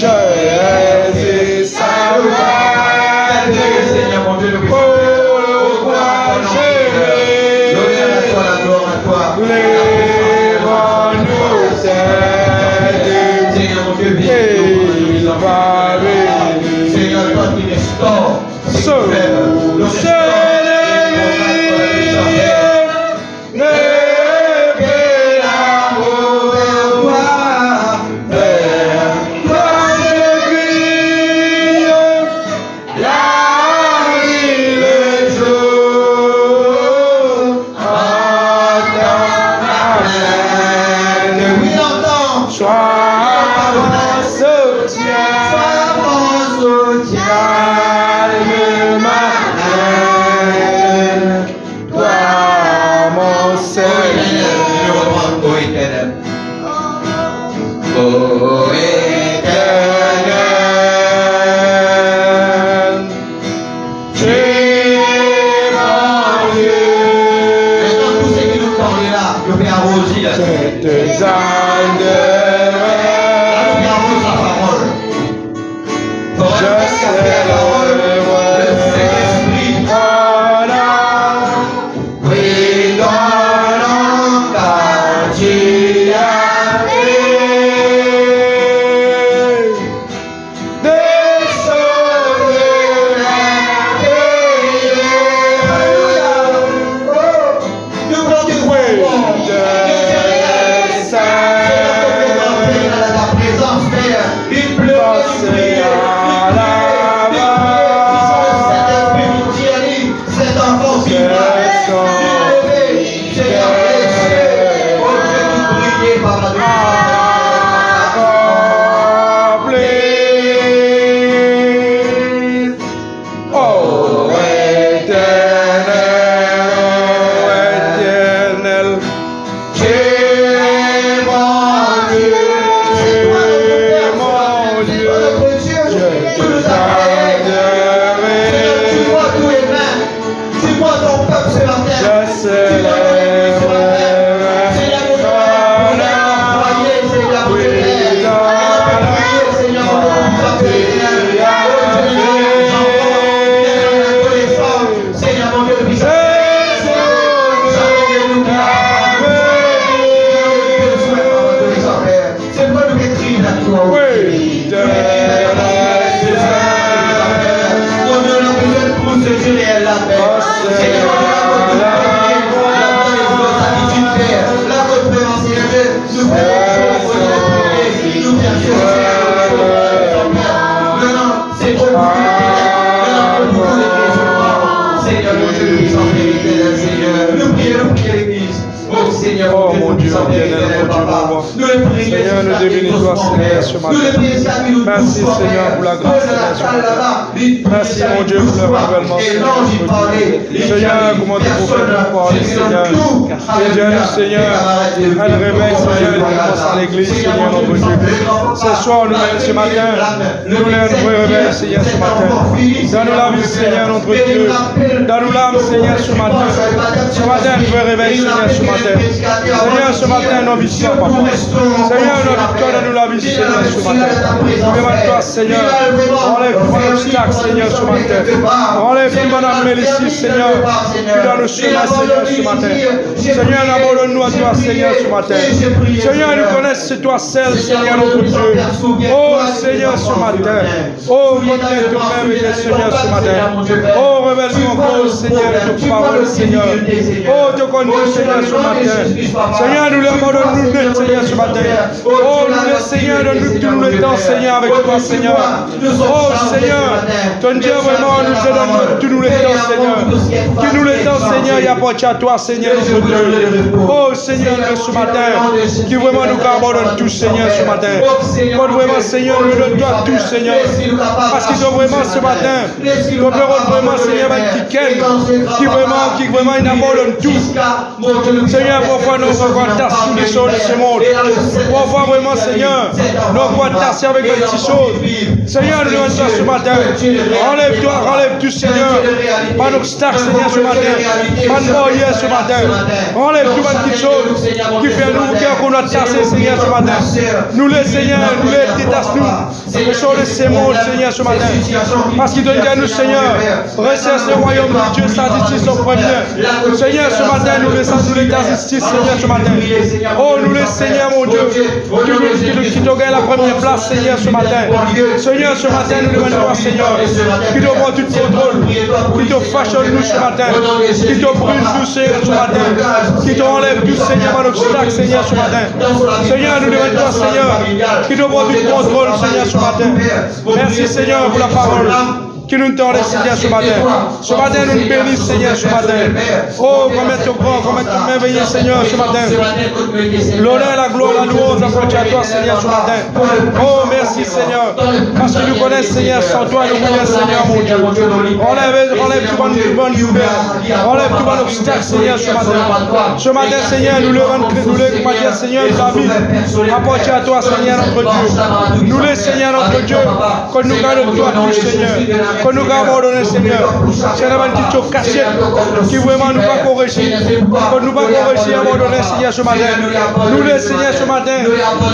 Jésus, salve, Seigneur mon Dieu, le pourquoi je lève-nous tête, Seigneur mon Dieu, il va venir, Seigneur, toi qui restaure, source de vie, lève l'amour de toi, vers toi je crie, la nuit le jour, entends ma plainte, oui entends, sois mon soutien, calme ma Oh mon Dieu, bien-aimé, mon Dieu, Seigneur, nous bénissons, Seigneur, ce matin. Merci, Seigneur, pour la grâce, Seigneur. Merci, mon Dieu, pour le renouvellement, Seigneur, comment tu peux nous parler, Seigneur. Aide-nous, Seigneur, à le réveil, Seigneur, nous commençons à l'église, Seigneur, notre Dieu. Ce soir, ce matin, nous voulons un vrai réveil, Seigneur, ce matin. Donne-nous la vie, Seigneur, notre Dieu. Donne-nous l'âme, Seigneur, ce matin. Ce matin, un vrai réveil, Seigneur, ce matin. Seigneur, ce matin, nos victoires, papa. Seigneur, nos victoires, donne-nous la vie, Seigneur, ce matin. Nous demandons toi, Seigneur, enlève tout obstacle, Seigneur, ce matin. Enlève tout mon ici, Seieur, qui dans le chemin, Seigneur, ce matin. Seigneur, abandonne-nous à toi, Seigneur, ce matin. Seigneur, nous connaissons, c'est toi seul, Seigneur, notre Dieu. Oh, Seigneur, ce matin. Oh, connais toi-même, Seigneur, ce matin. Oh, révèle-nous encore, Seigneur, de ta parole, Seigneur. Oh, te connais, Seigneur, ce matin. Seigneur, nous l'abandonnons, nous, Seigneur, ce matin. Oh, nous le Seigneur, donne-nous tout le temps, Seigneur, avec toi, Seigneur. Oh, Seigneur, ton Dieu, vraiment, nous te donne tout le temps, Seigneur. Qui nous le temps, Seigneur, il apporte à toi, Seigneur, notre Dieu. Oh, Seigneur, ce matin, qui vraiment nous abandonne tout, Seigneur, ce matin. Quand vraiment, Seigneur, nous donne-toi tout, Seigneur. Parce qu'il doit vraiment, ce matin, qu'on peut vraiment, Seigneur, qui vraiment, il abandonne tout. Seigneur, parfois, nous rencontrons toutes les choses de ce monde. Parfois, vraiment, Seigneur, nous rencontrons avec les petites choses. Seigneur, nous demandons ce matin. Enlève-toi, enlève tout, Seigneur. Pas d'obstacle, Seigneur, ce matin. Pas de barrière ce matin. Enlève toutes les petites choses qui fait nous cœur qu'on doit tasser, Seigneur, ce matin. Nous les, Seigneur, nous les détache-nous. Nous sommes ces mondes, Seigneur, ce matin. Parce qu'il donne à nous, Seigneur, recherche le royaume de Dieu, sa justice au premier. Seigneur, ce matin, nous laissons nous les ta justice, Seigneur, ce matin. Oh, nous les, Seigneur, mon Dieu, qui te gagne la première place, Seigneur, ce matin. Seigneur, ce matin, nous demandons, Seigneur, qui te prend tout contrôle, qui te façonne nous ce matin, qui te brise nous, Seigneur, ce matin, qui te enlève tout, Seigneur, par l'obstacle, Seigneur, ce matin. Seigneur, nous demandons, Seigneur, qui te prend tout contrôle, Seigneur, ce matin. Merci, Seigneur, pour la parole qui nous tend, Seigneur, ce matin. Ce matin, nous nous bénissons, Seigneur, ce matin. Oh, combien tu grand, combien tu merveilleux, Seigneur, ce matin. L'honneur, la gloire, la louange apportent à toi, Seigneur, ce matin. Oh, merci, Seigneur. Parce que nous connaissons, Seigneur, sans toi, nous connaissons, Seigneur, mon Dieu. Enlève tout bon nouvelle. Enlève tout bon obstacle, Seigneur, ce matin. Ce matin, Seigneur, nous le rendons, Seigneur, la vie. Apporte à toi, Seigneur, notre Dieu. Nous les, Seigneur, notre Dieu, que nous gardons toi, tout, Seigneur. que nous abandonnons, Seigneur. Seigneur, qui te caché, qui vraiment nous pas corriger, que nous pas corriger, abandonner, Seigneur, ce matin. Nous les Seigneur, ce matin,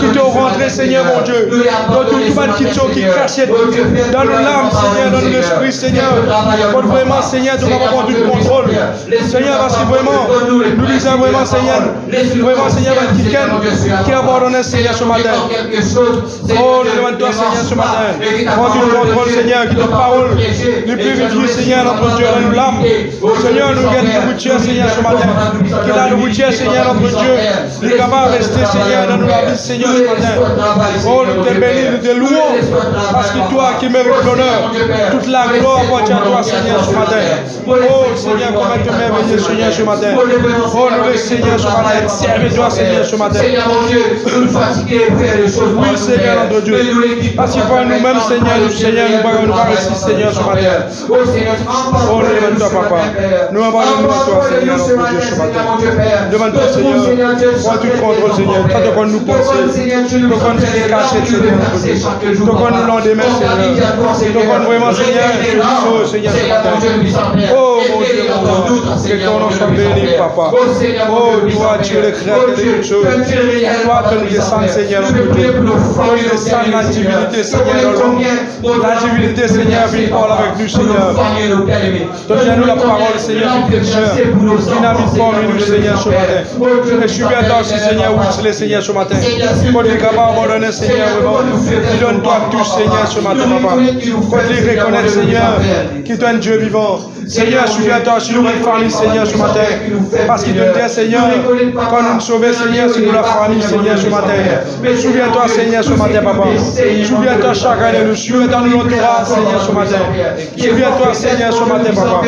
qui te rentré, Seigneur, mon Dieu, dans tout le monde qui caché, dans nos larmes, Seigneur, dans l'esprit, Seigneur, pour vraiment, Seigneur, tu vas prendre tout le contrôle. Seigneur, parce que vraiment, nous disons vraiment, Seigneur, qui abandonne, Seigneur, ce matin. Oh, nous demandons toi, Seigneur, ce matin. Prends tout le contrôle, Seigneur, qui te parole, les purifier, Seigneur, notre Dieu, dans nos larmes. Seigneur, nous gagnons le routier, Seigneur, ce matin. Qu'il a le routier, Seigneur, notre Dieu. Il est capable de rester, Seigneur, dans nos vie, Seigneur, ce matin. Oh, nous te bénissons, nous te louons, parce que toi qui mérites l'honneur, toute la gloire appartient à toi, Seigneur, ce matin. Oh, Seigneur, comment te merveilleux, Seigneur, ce matin. Oh, nous les Seigneur, ce matin, servez-toi, Seigneur, ce matin. Oui, Seigneur, notre Dieu. Parce que pour nous-mêmes, Seigneur, nous pas réussir, Seigneur, ce matin. Oh, nous demandons toi, Papa. Nous abandonnons à toi, Seigneur, notre Dieu, ce matin. Demande-toi, Seigneur, prends tout le contrôle, Seigneur. Quand on nous pense, quand on nous cache, Seigneur, notre Dieu. Quand on nous l'endemain, Seigneur. Quand on vraiment, Seigneur, tout chose, Seigneur, ce matin. Oh, mon Dieu, mon Dieu. Que ton nom soit béni, Papa. Oh, toi, Dieu, le créateur de toutes choses. Toi, que nous descendons, Seigneur, notre Dieu. Que nous descendons la divinité, Seigneur, dans l'homme. La divinité, Seigneur, viens parler avec nous, Seigneur. Donne-nous la parole, Seigneur, du pécheur. Qui n'habite pas en nous, Seigneur, ce matin. Et je suis bien aussi, Seigneur, où tu es, Seigneur, ce matin. Quand tu es capable d'abandonner, Seigneur, vraiment. Donne-toi tout, Seigneur, ce matin, Papa. Quand tu reconnaître, Seigneur, qui est un Dieu vivant. Seigneur, je suis bien toi, je suis une famille, Seigneur, ce matin. Parce qu'il te dit, Seigneur, quand nous nous sauvons, Seigneur, c'est nous la famille, Seigneur, ce matin. Souviens-toi, Seigneur, ce matin, Papa. Souviens-toi chaque année, nous souviens-toi de l'entourage, Seigneur, ce matin. Souviens-toi, Seigneur, ce matin, Papa.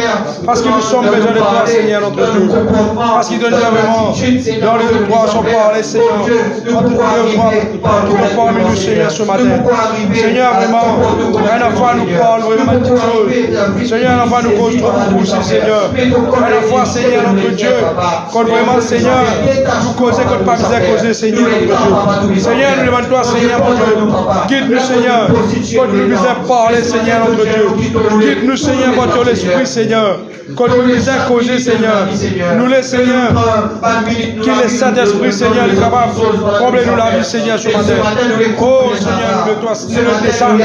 Parce que nous sommes besoin de toi, Seigneur, notre Dieu. Parce qu'il te dit vraiment, dans les droits sont parlés, Seigneur. Entre les droits qui sont parmi nous, Seigneur, ce matin. Seigneur, vraiment, un enfant nous parle vraiment de toutes choses. Seigneur, un enfant nous cause trop beaucoup, Seigneur. Un fois, Seigneur, notre Dieu, quand vraiment, Seigneur, nous causez que pas besoin de causer, Seigneur, notre Dieu. Seigneur, nous demandons toi, Seigneur, mon Dieu. Guide-nous, Seigneur, quand nous besoin parler, Seigneur, notre Dieu. Guide-nous, Seigneur, par ton esprit, Seigneur. Quand nous besoin causer, Seigneur. Nous les, Seigneur, qui les Saint-Esprit, Seigneur, est capable de combler nous la vie, Seigneur, ce matin. Oh, Seigneur, nous nous descendons.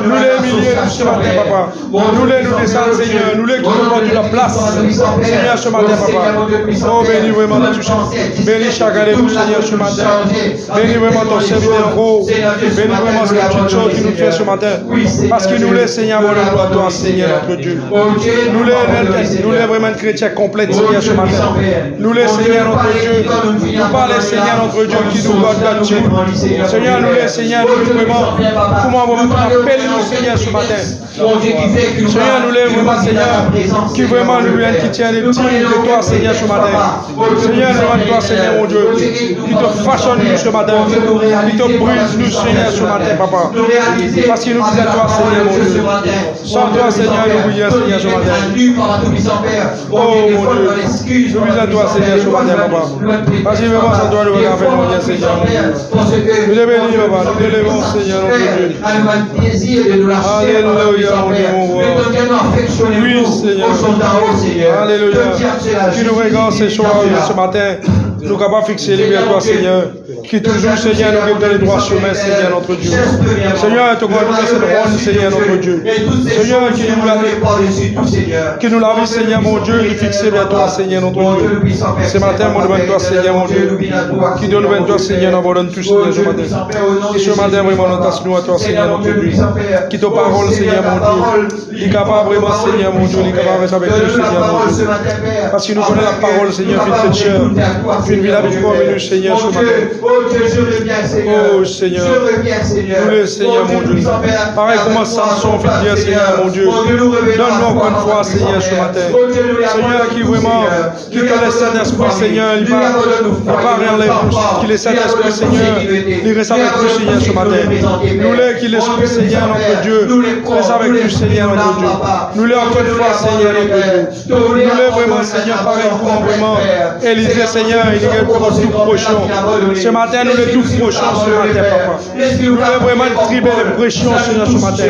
Nous les milliers ce matin, Papa. Nous les nous descendons, Seigneur. Nous les qui nous portent la place, Seigneur, ce matin, Papa. Oh, bénis vraiment tout ça. Bénis chacun de vous, Seigneur, ce matin. Bénis vraiment ton serviteur en haut. Bénis vraiment cette petite chose qui nous fait ce matin. Parce que nous les, Seigneur, nous à toi, Seigneur, notre Dieu. Nous les vraiment chrétiens complets, Seigneur, ce matin. Nous les, Seigneur, notre Dieu. Nous pas les, Seigneur, notre Dieu, qui nous donne là-dessus. Seigneur, nous les, Seigneur, nous vraiment. Comment vous appelez-nous, Seigneur, ce matin. Seigneur, nous les vraiment, Seigneur, qui vraiment nous viennent, qui tiennent les tirs de toi, Seigneur, ce matin. Seigneur, nous demandons toi, Seigneur, mon Dieu, qui te façonne nous ce matin, qui te brise nous, Seigneur, ce matin, Papa. Parce qu'il nous dit à toi, Seigneur, mon Dieu. Sans toi, Seigneur, nous brillons, Seigneur, ce matin. Oh, mon Dieu, nous disons à toi, Seigneur, ce matin, Papa. Parce que vraiment, sans toi, nous regardons, mon Dieu, Seigneur. Nous te bénissons, Papa, nous te levons, Seigneur, notre Dieu. Alléluia, mon Dieu, mon roi. Oui, Seigneur. Alléluia. Qui nous regarde ce matin, nous sommes capables de fixer les vers toi, Seigneur. Qui toujours, Seigneur, nous guide dans les droits chemins, Seigneur, notre Dieu. Seigneur, te connais cette ronde, Seigneur, notre Dieu. Seigneur, qui nous l'a vu, Seigneur, mon Dieu, nous fixer vers toi, Seigneur, notre Dieu. Ce matin, mon devant toi, Seigneur, mon Dieu. Qui donne vers toi, Seigneur, nous abandonne tout, Seigneur, ce matin. Et ce matin, vraiment, nous t'asseyons à toi, Seigneur, notre Dieu. Qui te parole, Seigneur, mon Dieu. Il est capable, vraiment, Seigneur, mon Dieu, il est capable de avec nous, Seigneur, mon Dieu. Parce qu'il nous connaît la parole, Seigneur, fait cette chair. Une vie avec toi, mais nous, Seigneur, ce matin. Oh, Seigneur. Nous les, Seigneur, mon Dieu. Pareil comme Samson fait dire, Seigneur, mon Dieu. Donne-nous encore une fois, Seigneur, ce matin. Seigneur, qui vraiment, qui te laisse Saint-Esprit, Seigneur, il part vers les bouches. Qui laisse Saint-Esprit, Seigneur, il reste avec nous, Seigneur, ce matin. Nous les, qui l'Esprit, Seigneur, notre Dieu, reste avec nous, Seigneur, notre Dieu. Nous les encore une fois, Seigneur, notre Dieu. Nous les vraiment, Seigneur, pareil pour vraiment. Élisée, Seigneur, il est pour tout prochain. Ce matin, matin, nous les tout prochons ce matin, papa. Nous les vraiment tribés, les pressions, Seigneur, ce matin.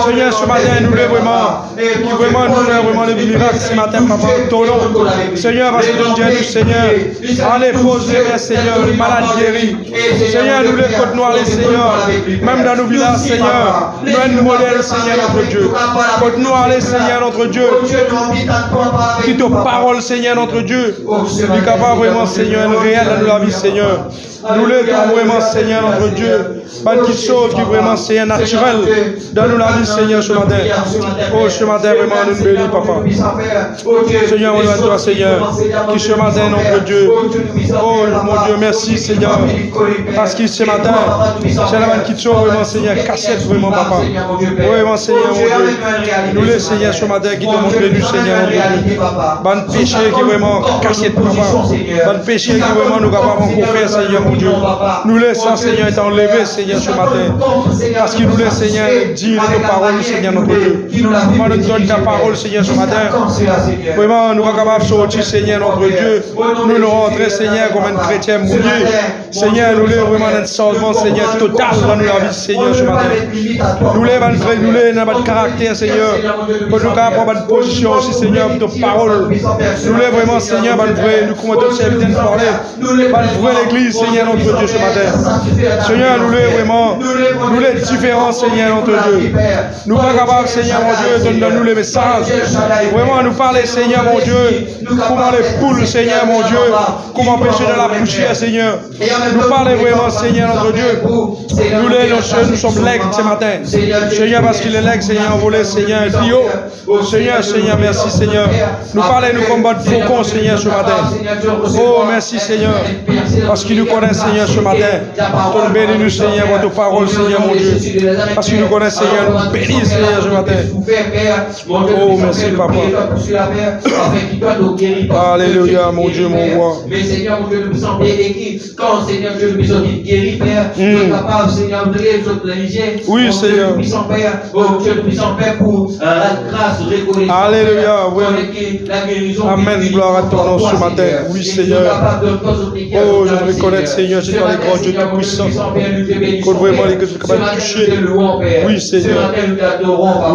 Seigneur, ce matin, nous les vraiment, qui vraiment nous fait vraiment des miracles ce matin, papa, ton nom. Seigneur, parce que ton Dieu, du Seigneur, allez poser, Seigneur, les malades guéris. Seigneur, nous les côtes noires, les Seigneur, même dans nos villages, Seigneur, nous sommes modèle, Seigneur, notre Dieu. Côte noire, les Seigneur, notre Dieu. Qui te parole, Seigneur, notre Dieu. Nous capable vraiment, Seigneur, réel dans la vie, Seigneur. Nous les vraiment, Seigneur, notre Dieu. Pas de chose qui vraiment, Seigneur, naturel dans nous la vie, Seigneur, ce matin. Oh, ce matin, vraiment, nous bénis, papa. Seigneur, on est à toi, Seigneur. Qui ce matin, notre Dieu. Oh, mon Dieu, merci, Seigneur. Parce que ce matin, c'est la bonne qui te vraiment, Seigneur, cassette, vraiment, papa. Vraiment, Seigneur, mon Dieu. Nous les, Seigneur, ce matin, qui te montrent du Seigneur, notre Dieu. Bonne péché qui vraiment, cassette, papa. Bonne péché qui vraiment, nous capables encore faire, Seigneur, mon Dieu. Nous laissons, Seigneur, est enlevé, Seigneur, ce matin. Parce que nous laissons, Seigneur, dire ta parole, Seigneur, notre Dieu. Vraiment, nous donne ta parole, Seigneur, ce matin. Vraiment, nous sommes capables de sortir, Seigneur, notre Dieu. Nous nous rentrons, Seigneur, comme un chrétien mouillé. Seigneur, nous les vraiment un changement, Seigneur, total dans nos vies, Seigneur, ce matin. Nous les dans notre caractère, Seigneur. Pour nous prendre notre position aussi, Seigneur, pour ta parole. Nous les vraiment, Seigneur, nous comment te servir de parler. Nous l'église, Seigneur, notre Dieu, ce matin. Seigneur, nous les vraiment, nous les différents, Seigneur, notre Dieu. Nous pas capables, Seigneur, mon Dieu, donne-nous les messages. Vraiment, nous parler, Seigneur, mon Dieu. Comment les poules, Seigneur, mon Dieu. Comment pêcher dans la poussière, Seigneur. Nous parler vraiment, Seigneur, notre Dieu. Nous sommes legs ce matin. Seigneur, parce qu'il est legs, Seigneur, volé, Seigneur, bio. Seigneur, Seigneur, merci, Seigneur. Nous parler, nous combattre faucons, Seigneur, ce matin. Oh, merci, Seigneur. Parce qu'il nous connaît, Seigneur, ce matin. Ton bénis-nous, Seigneur, votre parole, Seigneur, mon Dieu. Parce qu'il nous connaît, Seigneur, nous bénis, Seigneur, ce matin. Oh, merci, papa. Alléluia, mon Dieu, mon roi. Mais Seigneur, mon Dieu, nous sommes bénis. Quand, Seigneur, Dieu, nous sommes guéris, Père, nous sommes capables, Seigneur, de les autres religieux. Oui, Seigneur. Nous sommes Père, oh Dieu, nous sommes Père pour la grâce, reconnaissance. Alléluia, oui. La guérison. Amen, gloire à ton nom ce matin. Oui, Seigneur. Oh, je te reconnais, Seigneur, c'est toi le grand Dieu tout-puissant. Qu'on vraiment les que tu es capable de toucher. Oui, Seigneur. Nous t'adorons, Papa.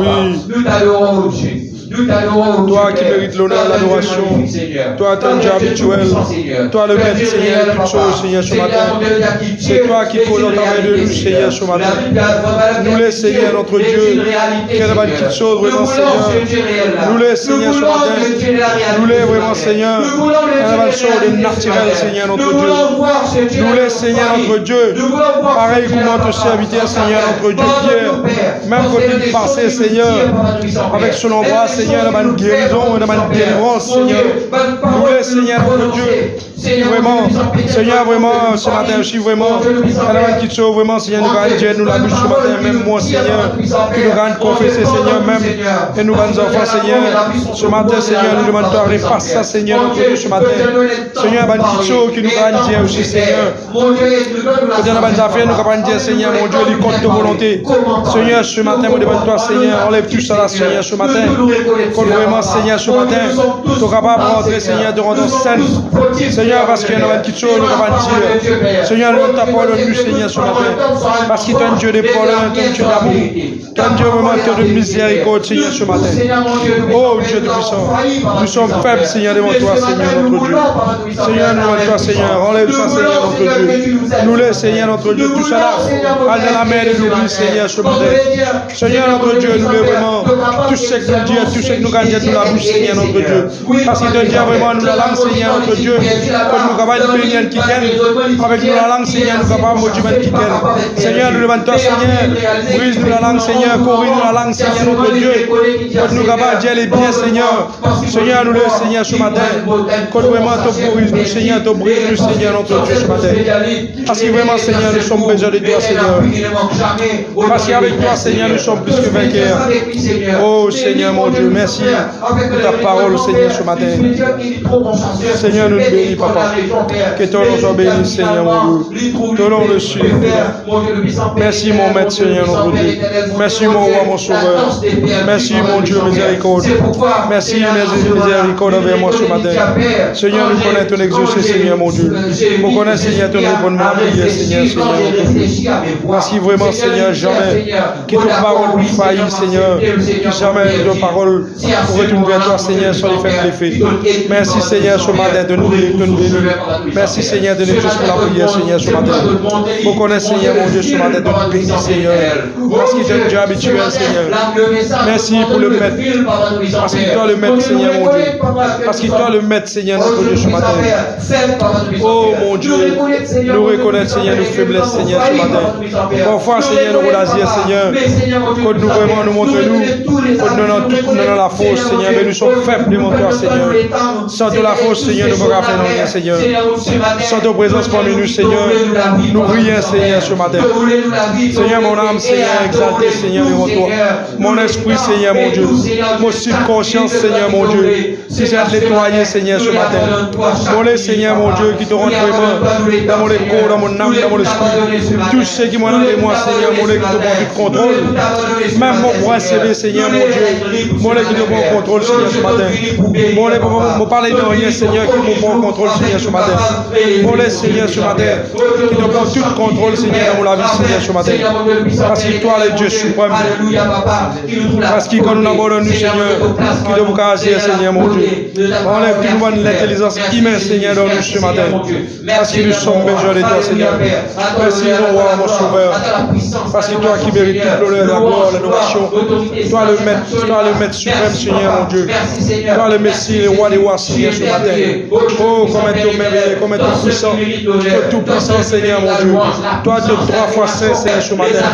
Nous t'adorons, Dieu. Toi qui mérites l'honneur et l'adoration. Toi, ton Dieu habituel. Toi, le maître, Seigneur, toutes choses, Seigneur, ce matin. C'est toi qui poses en train de nous, Seigneur, ce matin. Nous les, Seigneur, notre Dieu. Quelle bonne petite chose, vraiment, Seigneur. Nous les, Seigneur, ce matin. Nous les, vraiment, Seigneur. Quelle bonne chose de naturel, Seigneur, notre Dieu. Nous les, Seigneur, notre Dieu. Pareil comment ton serviteur, Seigneur, notre Dieu, Pierre. Même quand il passait, Seigneur, avec son embrasse, Seigneur, dans ma guérison, dans ma délivrance, Seigneur. Nous les, Seigneur, notre Dieu. Vraiment, Seigneur, vraiment, ce matin, je suis vraiment, elle a une petite chose, vraiment, Seigneur, nous allons dire, nous la bouche ce matin, même moi, Seigneur, que nous allons confesser, Seigneur, même, et nous allons enfants, Seigneur, ce matin, Seigneur, nous demandons de repasser ça, Seigneur, notre Dieu, ce matin. Seigneur, il y a une petite chose que nous allons dire aussi, Seigneur. Quand on a des affaires, nous allons dire, Seigneur, mon Dieu, il compte de volonté. Seigneur, ce matin, nous demandons toi, Seigneur, enlève tout ça là, Seigneur, ce matin. Quand vraiment, Seigneur, ce matin, tu es capable de rentrer, Seigneur, de rendre scène. Seigneur, parce qu'il y a une petite chose, nous allons dire. Seigneur, nous t'appelons nous, Seigneur, ce matin. Parce qu'il est un Dieu de pardon, un Dieu d'amour. Tu es un Dieu vraiment de miséricorde, Seigneur, ce matin. Oh, Dieu de puissant. Nous sommes faibles, Seigneur, devant toi, Seigneur, notre Dieu. Seigneur, nous devant toi, Seigneur. Enlève ça, Seigneur, notre Dieu. Nous laisse, Seigneur, notre Dieu, tout ça là. Allez dans la mer de l'oubli, Seigneur, ce matin. Seigneur, notre Dieu, nous le vraiment. Tout ce que nous disons, tout ce que nous gagnons, nous la bouche, Seigneur, notre Dieu. Parce qu'il te dit vraiment, nous la langue, Seigneur, notre Dieu. Quand nous capables de bénir qui tienne, avec nous la langue, Seigneur, nous capables de motiver qui tienne. Seigneur, nous demandons toi, Seigneur. Brise-nous la langue, Seigneur. Corrige-nous la langue, Seigneur, notre Dieu. Quand nous capables de dire les biens, Seigneur. Seigneur, nous le Seigneur, ce matin. Quand vraiment te corrige-nous, Seigneur, te brise-nous, Seigneur, notre Dieu, ce matin. Parce que vraiment, Seigneur, nous sommes besoin de toi, Seigneur. Parce qu'avec toi, Seigneur, nous sommes plus que vainqueurs. Oh, Oh Seigneur mon Dieu, merci pour ta parole, Seigneur, ce matin. Seigneur, nous te bénis, Papa. Que ton nom soit béni, Seigneur mon Dieu. Ton nom le suive. Merci, mon maître, Seigneur, notre Dieu. Merci, mon roi, mon sauveur. Merci, mon Dieu, miséricorde. Merci, miséricorde envers moi ce matin. Seigneur, nous connaissons ton exaucé, Seigneur, mon Dieu. Nous connaissons, Seigneur, ton répondement à prière, Seigneur, Seigneur. Parce que vraiment, Seigneur, jamais que ton parole nous faillit, Seigneur. Que jamais ton parole pour retourner vers toi, Seigneur, sans les faire l'effet. Merci, Seigneur, ce matin, de nous bénir. Merci, Seigneur, de nous tous pour la prière, Seigneur, ce matin. Nous connaissons, Seigneur, mon Dieu, ce matin, de nous bénir, Seigneur. Parce qu'il est Dieu habituel, Seigneur. Merci pour le maître. Parce qu'il doit le mettre, Seigneur, mon Dieu. Parce qu'il doit le mettre, Seigneur, notre Dieu, ce matin. Oh, mon Dieu. Nous reconnaissons, Seigneur, nos faiblesses, Seigneur, ce matin. Parfois, Seigneur, nous relâchons, Seigneur. Quand nous vraiment nous montrons-nous. Quand nous donnons la force, Seigneur. Mais nous sommes faibles devant toi, Seigneur. Sans de la force, Seigneur, nous ne pouvons pas faire rien, Seigneur. Sans ta présence parmi nous, Seigneur. Nous rions, Seigneur, ce matin. Seigneur, mon âme, Seigneur, exaltée, Seigneur, devant toi. Mon esprit, Seigneur, mon Dieu. Mon subconscience, Seigneur, mon Dieu. Si j'ai nettoyé, Seigneur, ce matin. Mon Seigneur, mon Dieu, qui te rend vraiment dans mon écho, dans mon âme, dans mon esprit. Tout ce qui m'a donné moi, Seigneur, mon Dieu, qui te prend du contrôle. Même mon bras sévé, Seigneur, mon Dieu. Mon Dieu, qui te prend contrôle, Seigneur, ce matin. Mon Dieu, pour me parler de rien, Seigneur, qui me prend contrôle, Seigneur, ce matin. Mon Dieu, Seigneur, ce matin. Qui te prend tout contrôle, Seigneur, dans mon vie, Seigneur, ce matin. Parce que toi, le Dieu suprême. Parce que quand nous abandonnons, Seigneur, qui te vous caser, Seigneur, mon Dieu. Enlève tout le monde l'intelligence humaine, Seigneur, dans nous ce matin. Parce que nous sommes besoin de toi, Seigneur. Merci, mon roi, mon sauveur. Parce que toi qui mérites toute l'honneur, la gloire, l'adoration. Toi le maître suprême, Seigneur, mon Dieu. Toi le Messie, le roi des rois, Seigneur, ce matin. Oh, comme est-tu merveilleux, comme est-tu puissant. Tout puissant, Seigneur, mon Dieu. Toi de 3 fois saint, Seigneur, ce matin.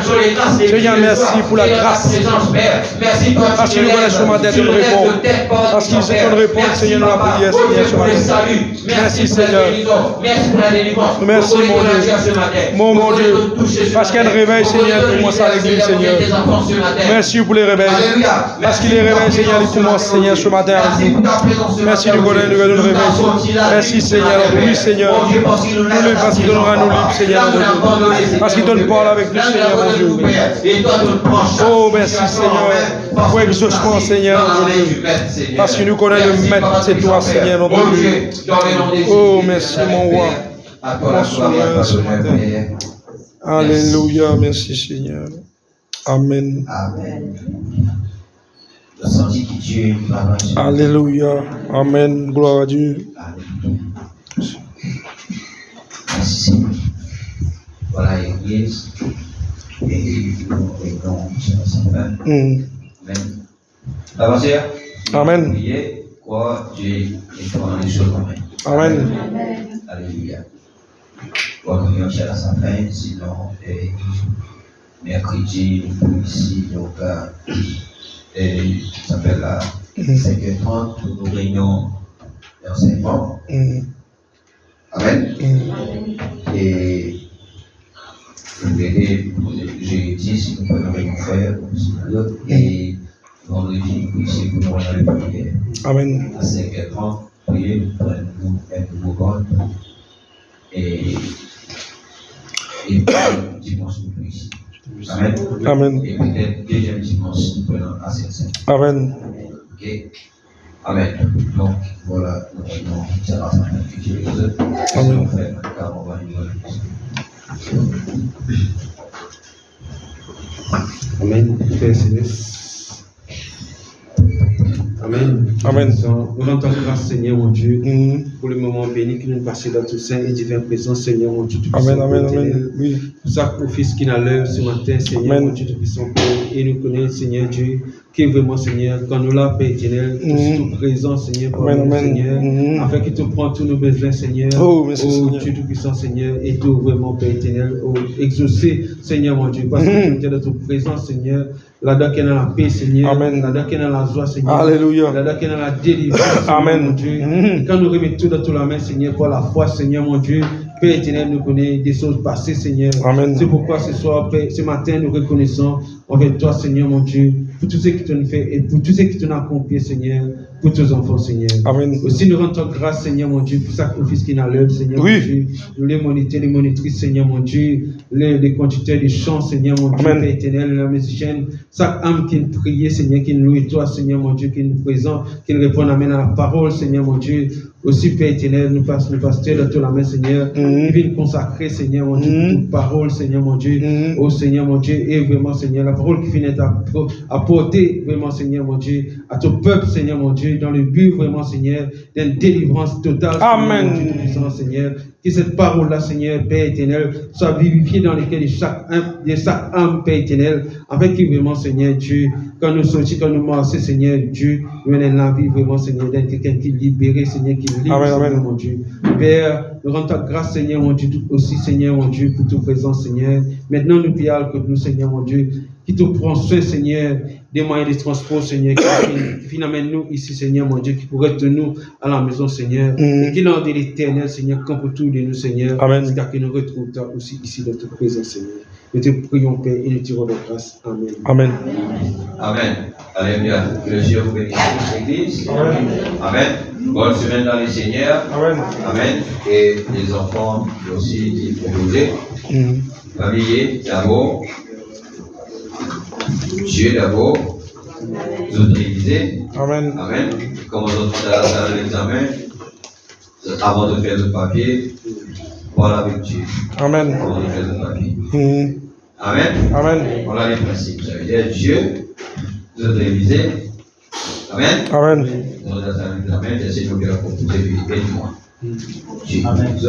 Seigneur, merci pour la grâce. Parce que nous connaissons ce matin de nous répondre. Parce qu'ils se font répondre, Seigneur, dans la prière, Seigneur, ce matin. Merci, Seigneur. Merci, mon Dieu. Mon Dieu. Parce qu'il y a un réveil, Seigneur, pour moi, ça à l'église, Seigneur. Merci pour les réveils. Parce qu'il les réveille, Seigneur, ils commencent, Seigneur, ce matin avec nous. Merci de connaître nous réveil. Merci, Seigneur. Oui, Seigneur. Parce qu'il donnera nous libres, Seigneur, mon Dieu. Parce qu'il donne parole avec nous, Seigneur, mon Dieu. Oh, merci, Seigneur. Pour exaucement, Seigneur, mon Dieu. Parce que nous connaissons le maître, c'est toi, Seigneur, notre Dieu. Oh, merci, mon roi. Mon sauveur, ce matin. Alléluia, merci, Seigneur. Amen. Alléluia. Amen. Gloire à Dieu. Merci, Seigneur. Voilà l'église. Et nous prions Amen. Amen. Quoi, Dieu est dans les choses. Amen. Alléluia. Voilà, nous sommes à sa fin, sinon, mercredi, nous ici, au cas, et ça s'appelle la 5h30, nous réunions l'enseignement. Amen. Et vous verrez, j'ai dit, si nous pouvons réunion frère, et vendredi, nous ici, pour nous aller prier. Amen. À 5h30, prier, nous prenons un nouveau code. Et dimanche, nous prions ici. Amen. Amen. Et peut-être deuxième dimanche, nous prenons à 5h. Amen. Ok. Amen. Donc, voilà, nous prenons ça va s'amplifier les autres. Amen. Car on va Amen. Père Céleste. Amen. Amen. Nous rendons grâce, Seigneur, mon Dieu, pour le moment béni que nous passons dans tout saint et divin présence, Seigneur, mon Dieu. Amen, amen, amen. Oui. Pour sacrifice qui n'a l'heure ce matin, Seigneur, mon Dieu, tout-puissant, et nous connaissons, Seigneur Dieu, qui est vraiment, Seigneur, quand nous l'avons, Père éternel, tout présent, Seigneur, pour nous, Seigneur, afin qu'il te prenne tous nos besoins, Seigneur. Oh, merci, Seigneur. Dieu tout-puissant, Seigneur, et tout vraiment, Père éternel, exaucer, Seigneur, mon Dieu, parce que tu es dans ton présence, Seigneur, là-dedans qu'il y a dans la paix, Seigneur, Amen. là-dedans qu'il y a dans la joie, Seigneur. Alléluia. Là-dedans qu'il y a dans la délivrance, Amen. mon Dieu. Quand nous remettons tout dans toute la main, Seigneur, pour la foi, Seigneur, mon Dieu, Père éternel, nous connaissons des choses passées, Seigneur. Amen. C'est pourquoi ce soir, Père, ce matin, nous reconnaissons envers toi, Seigneur, mon Dieu, pour tout ce que tu nous fais et pour tout ce que tu as accompli, Seigneur, pour tes enfants, Seigneur. Amen. Aussi, nous rendons grâce, Seigneur, mon Dieu, pour le sacrifice qu'il a l'œuvre, Seigneur, Oui. mon Dieu. Nous les moniteurs, les monitrices, Seigneur, mon Dieu, les conducteurs des chants, Seigneur, mon Dieu, Amen. Père éternel, la musicienne, chaque âme qui nous prie, Seigneur, qui nous loue, toi, Seigneur, mon Dieu, qui nous présente, qui nous répond, amène à la parole, Seigneur, mon Dieu. Aussi, Père éternel, nous pasteurs dans toute la main, Seigneur, qui viennent consacrer, Seigneur, mon Dieu, pour toute parole, Seigneur, mon Dieu, oh Seigneur, mon Dieu, et vraiment, Seigneur, la parole qui finit à porter, vraiment, Seigneur, mon Dieu, à ton peuple, Seigneur, mon Dieu, dans le but, vraiment, Seigneur, d'une délivrance totale, Amen. Seigneur, mon Dieu, tout-puissant, Seigneur, que cette parole-là, Seigneur, Père éternel, soit vivifiée dans lesquelles de chaque âme, Père éternel, afin que vraiment, Seigneur Dieu, quand nous sortons, quand nous marchons, Seigneur Dieu, nous avons la vie vraiment, Seigneur, d'être quelqu'un qui est libéré, Seigneur, qui est libre, Amen, Seigneur, amen. mon Dieu. Père, nous rendons ta grâce, Seigneur, mon Dieu, aussi, Seigneur, mon Dieu, pour tout présent, Seigneur. Maintenant, nous prions que nous, Seigneur, mon Dieu, qui te prend soin, Seigneur, des moyens de transport, Seigneur, qui amène nous ici, Seigneur, mon Dieu, qui pourrait tenir nous à la maison, Seigneur, et qui l'ordre de l'éternel, Seigneur, campe autour de nous, Seigneur, Amen. jusqu'à que nous retrouvons aussi ici dans toute présence, Seigneur. Nous te prions, Père, et nous te rendons grâce. Amen. Amen. Amen. Alléluia. Que le Dieu vous bénisse l'église. Amen. Amen. Bonne semaine dans les Seigneurs. Amen. Amen. Et les enfants aussi qui proposés. Famille d'abord. Dieu d'abord. Vous utilisez. Amen. Amen. Comme on dans l'examen, avant de faire le papier, voilà avec Dieu. Amen. Avant de faire le papier. Amen. Amen. Voilà les principes. Ça veut dire Dieu, vous êtes révisé. Amen. Amen. Nous avons l'examen, j'essaie de faire pour vous aider, aide-moi. Dieu.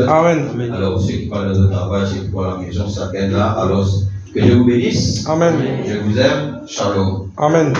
Amen. Alors, ceux qui parlent de travail, ceux qui parlent à la maison, ça vient là. Alors, que Dieu vous bénisse. Amen. Je vous aime. Shalom. Amen.